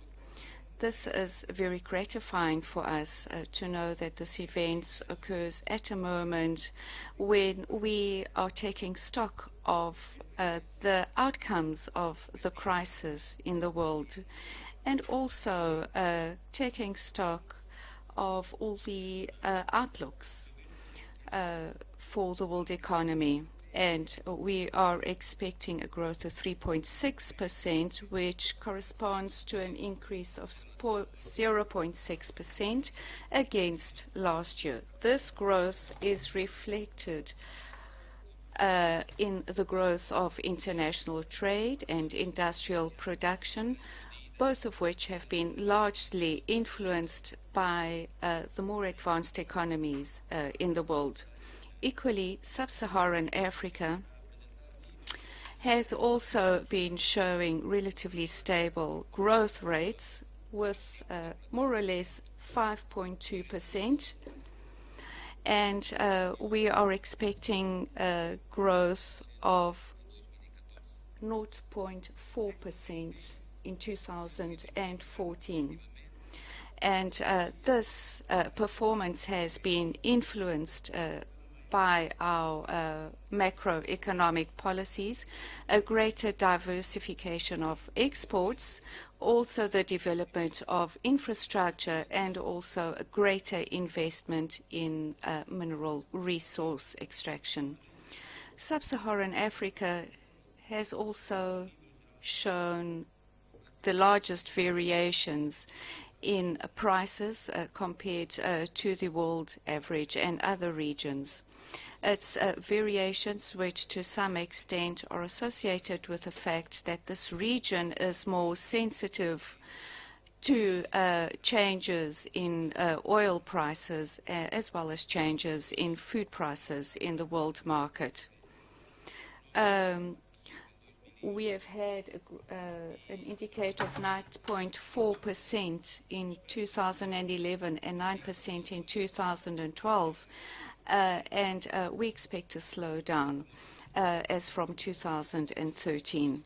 This is very gratifying for us to know that this event occurs at a moment when we are taking stock of the outcomes of the crisis in the world, and also taking stock of all the outlooks for the world economy. And we are expecting a growth of 3.6%, which corresponds to an increase of 0.6% against last year. This growth is reflected in the growth of international trade and industrial production, both of which have been largely influenced by the more advanced economies in the world. Equally, sub-Saharan Africa has also been showing relatively stable growth rates with more or less 5.2%, and we are expecting a growth of 0.4% in 2014. And this performance has been influenced by our macroeconomic policies, a greater diversification of exports, also the development of infrastructure, and also a greater investment in mineral resource extraction. Sub-Saharan Africa has also shown the largest variations in prices compared to the world average and other regions. It's variations which to some extent are associated with the fact that this region is more sensitive to changes in oil prices as well as changes in food prices in the world market. We have had an indicator of 9.4% in 2011 and 9% in 2012. And we expect a slowdown as from 2013.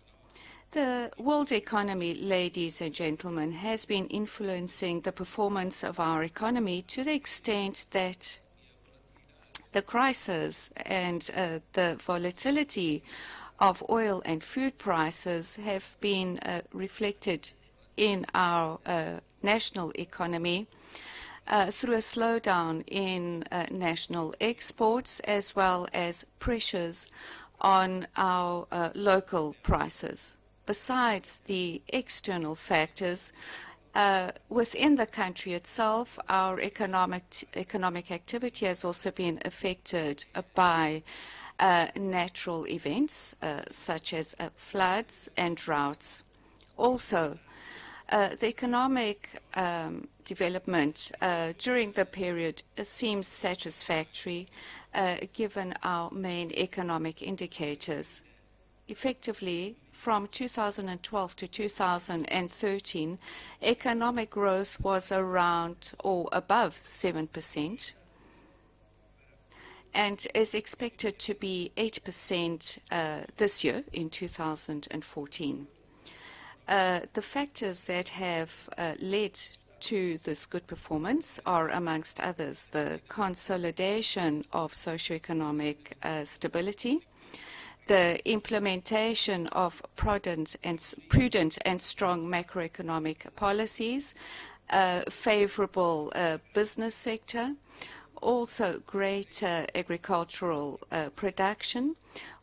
The world economy, ladies and gentlemen, has been influencing the performance of our economy to the extent that the crisis and the volatility of oil and food prices have been reflected in our national economy through a slowdown in national exports, as well as pressures on our local prices. Besides the external factors, within the country itself, our economic activity has also been affected by natural events such as floods and droughts. Also, The economic development during the period seems satisfactory given our main economic indicators. Effectively, from 2012 to 2013, economic growth was around or above 7%, and is expected to be 8% this year in 2014. The factors that have led to this good performance are, amongst others, the consolidation of socioeconomic stability, the implementation of prudent and strong macroeconomic policies, favorable business sector, also greater agricultural production,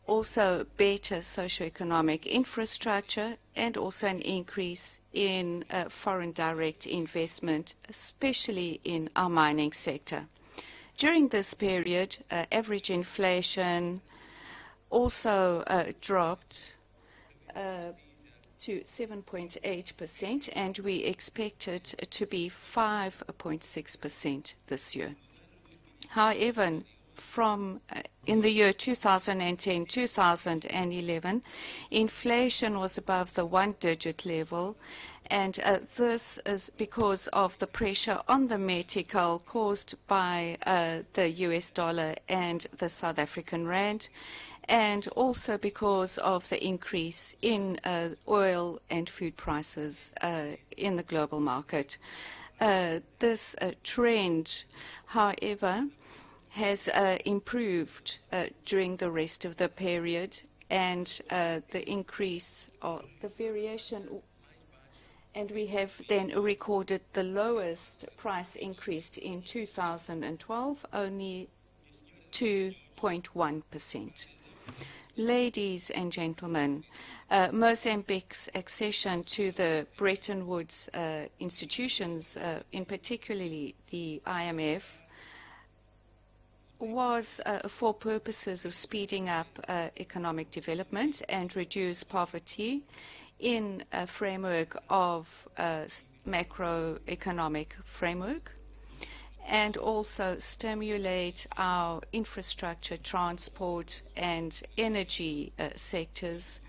also better socioeconomic infrastructure, and also an increase in foreign direct investment, especially in our mining sector. During this period, average inflation also dropped to 7.8%, and we expect it to be 5.6% this year. However, from in the year 2010-2011, inflation was above the one-digit level, and this is because of the pressure on the medical caused by the US dollar and the South African rand, and also because of the increase in oil and food prices in the global market. This trend, however, has improved during the rest of the period, and the increase or the variation, and we have then recorded the lowest price increase in 2012, only 2.1%. Ladies and gentlemen, Mozambique's accession to the Bretton Woods institutions, in particularly the IMF, was for purposes of speeding up economic development and reduce poverty in a framework of macroeconomic framework, and also stimulate our infrastructure, transport, and energy sectors,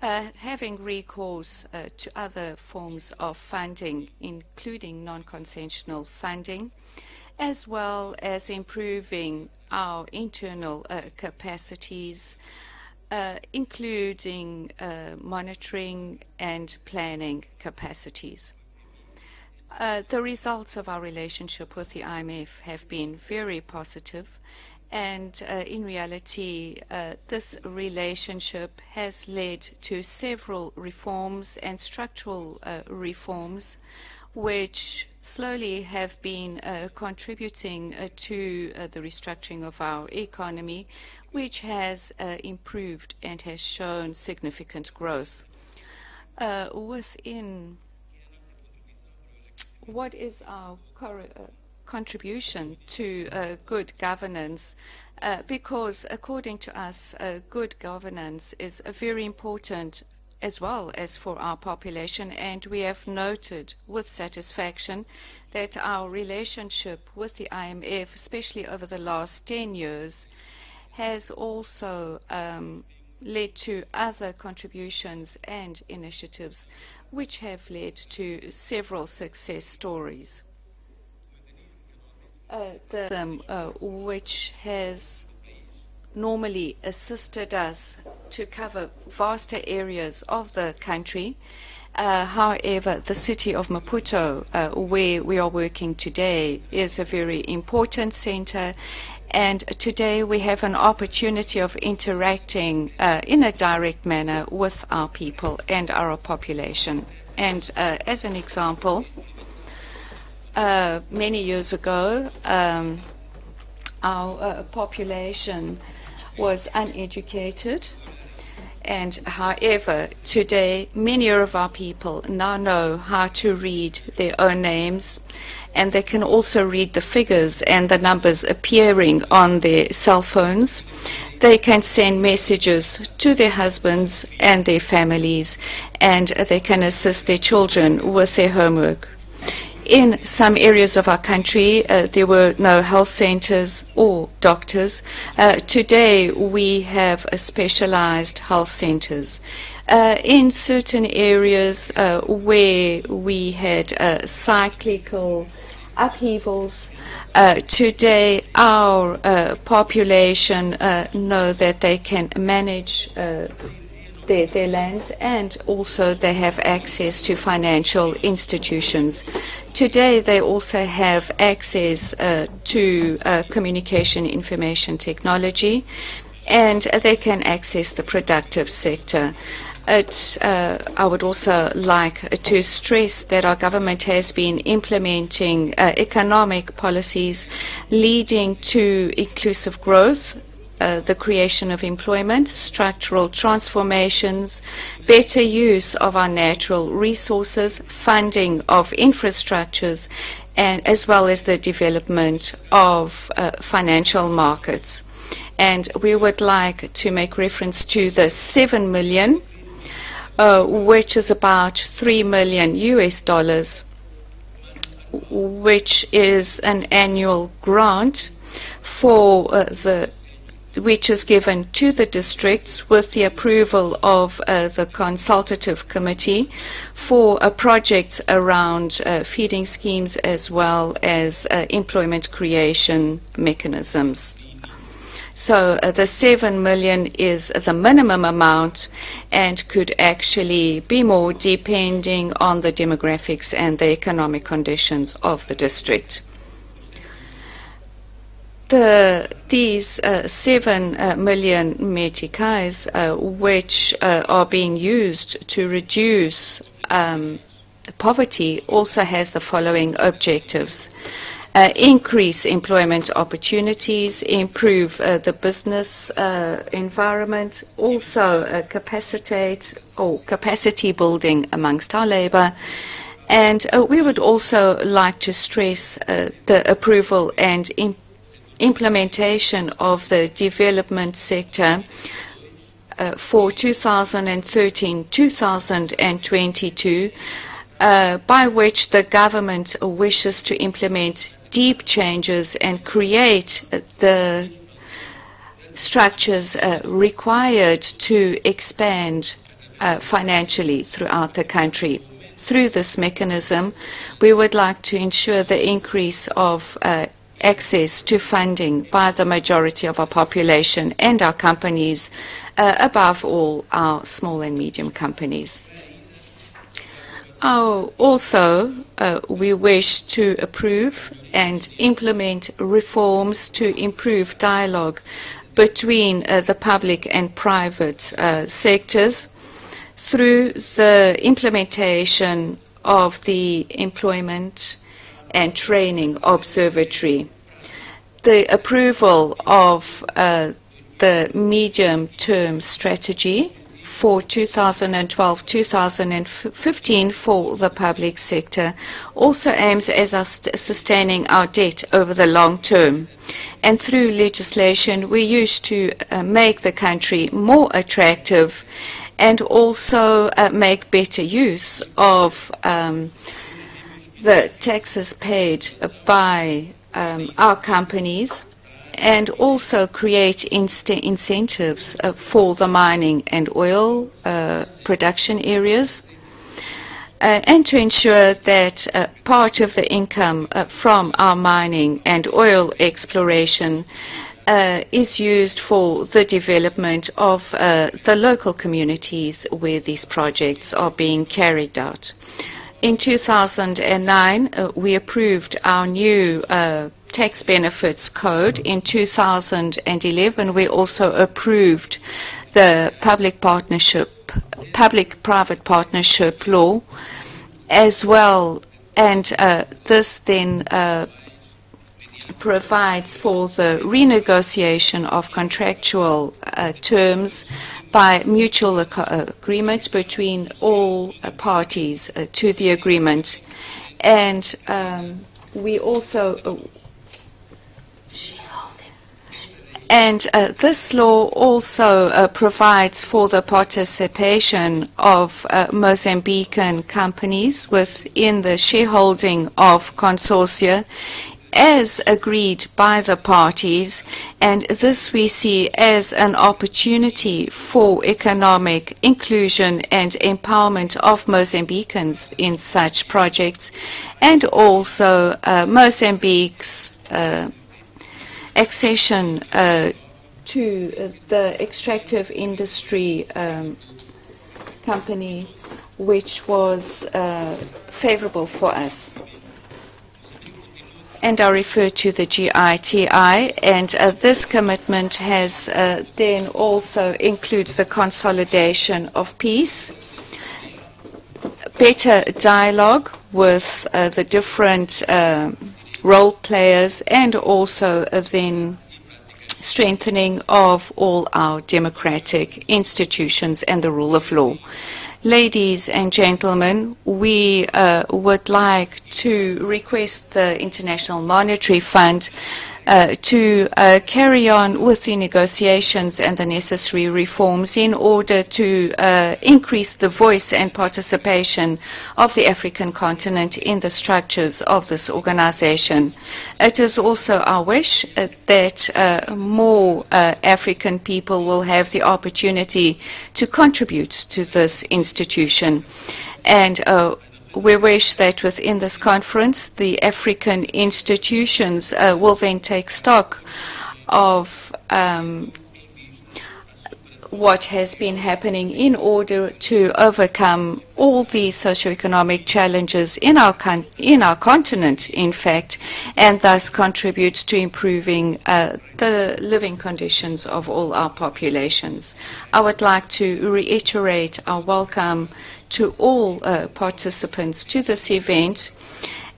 having recourse to other forms of funding, including non-concessional funding, as well as improving our internal capacities, including monitoring and planning capacities. The results of our relationship with the IMF have been very positive, and in reality, this relationship has led to several reforms and structural reforms which slowly have been contributing to the restructuring of our economy, which has improved and has shown significant growth. Within what is our contribution to good governance, because according to us, good governance is very important as well as for our population, and we have noted with satisfaction that our relationship with the IMF, especially over the last 10 years, has also led to other contributions and initiatives which have led to several success stories. Which has normally assisted us to cover vaster areas of the country. However, the city of Maputo, where we are working today, is a very important center, and today we have an opportunity of interacting in a direct manner with our people and our population. And as an example, many years ago, our population was uneducated, And however, today, many of our people now know how to read their own names, and they can also read the figures and the numbers appearing on their cell phones. They can send messages to their husbands and their families, and they can assist their children with their homework. In some areas of our country, there were no health centers or doctors. Today, we have specialized health centers. In certain areas where we had cyclical upheavals, today our population know that they can manage their lands, and also they have access to financial institutions. Today they also have access to communication information technology, and they can access the productive sector. I would also like to stress that our government has been implementing economic policies leading to inclusive growth, the creation of employment, structural transformations, better use of our natural resources, funding of infrastructures, and as well as the development of financial markets. And we would like to make reference to the 7 million, which is about $3 million US, which is an annual grant for which is given to the districts with the approval of the consultative committee for projects around feeding schemes as well as employment creation mechanisms. So the 7 million is the minimum amount and could actually be more depending on the demographics and the economic conditions of the district. These 7 million metikais, which are being used to reduce poverty, also has the following objectives. Increase employment opportunities, improve the business environment, also capacity building amongst our labor. And we would also like to stress the approval and implementation of the development sector for 2013-2022, by which the government wishes to implement deep changes and create the structures required to expand financially throughout the country. Through this mechanism, we would like to ensure the increase of access to funding by the majority of our population and our companies, above all our small and medium companies. Also, we wish to approve and implement reforms to improve dialogue between the public and private sectors through the implementation of the Employment and Training Observatory, the approval of the medium-term strategy for 2012-2015 for the public sector also aims at sustaining our debt over the long term. And through legislation, we used to make the country more attractive and also make better use of the taxes paid by our companies, and also create incentives for the mining and oil production areas, and to ensure that part of the income from our mining and oil exploration is used for the development of the local communities where these projects are being carried out. In 2009, we approved our new tax benefits code. In 2011, we also approved the public-private partnership law as well, and this then provides for the renegotiation of contractual terms by mutual agreement between all parties to the agreement. And we also this law also provides for the participation of Mozambican companies within the shareholding of consortia as agreed by the parties, and this we see as an opportunity for economic inclusion and empowerment of Mozambicans in such projects, and also Mozambique's accession to the extractive industry company, which was favorable for us. And I refer to the GITI, and this commitment has then also includes the consolidation of peace, better dialogue with the different role players, and also then strengthening of all our democratic institutions and the rule of law. Ladies and gentlemen, we would like to request the International Monetary Fund to carry on with the negotiations and the necessary reforms in order to increase the voice and participation of the African continent in the structures of this organization. It is also our wish that more African people will have the opportunity to contribute to this institution. And we wish that within this conference, the African institutions will then take stock of what has been happening in order to overcome all the socioeconomic challenges in our continent, in fact, and thus contribute to improving the living conditions of all our populations. I would like to reiterate our welcome to all participants to this event,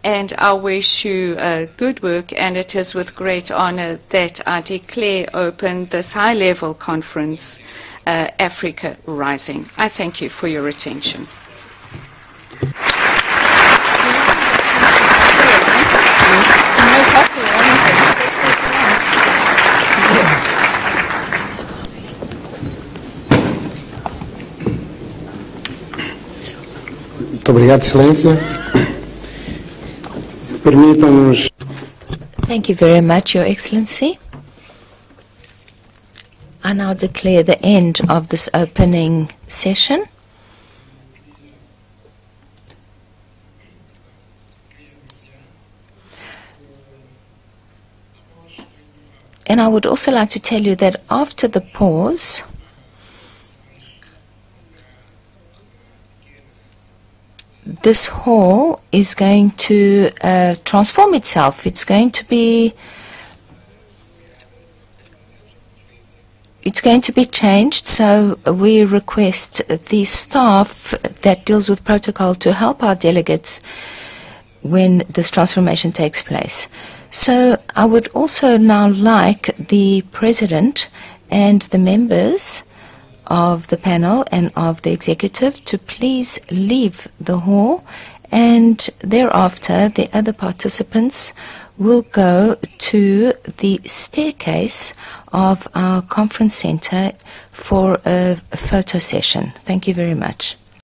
and I wish you good work, and it is with great honor that I declare open this high-level conference, Africa Rising. I thank you for your attention. Muito obrigado, Excelência. Permitam-nos. Thank you very much, Your Excellency. I now declare the end of this opening session. And I would also like to tell you that after the pause, this hall is going to transform itself. It's going to be changed, so we request the staff that deals with protocol to help our delegates when this transformation takes place. So I would also now like the President and the members of the panel and of the executive to please leave the hall, and thereafter the other participants will go to the staircase of our conference center for a photo session. Thank you very much.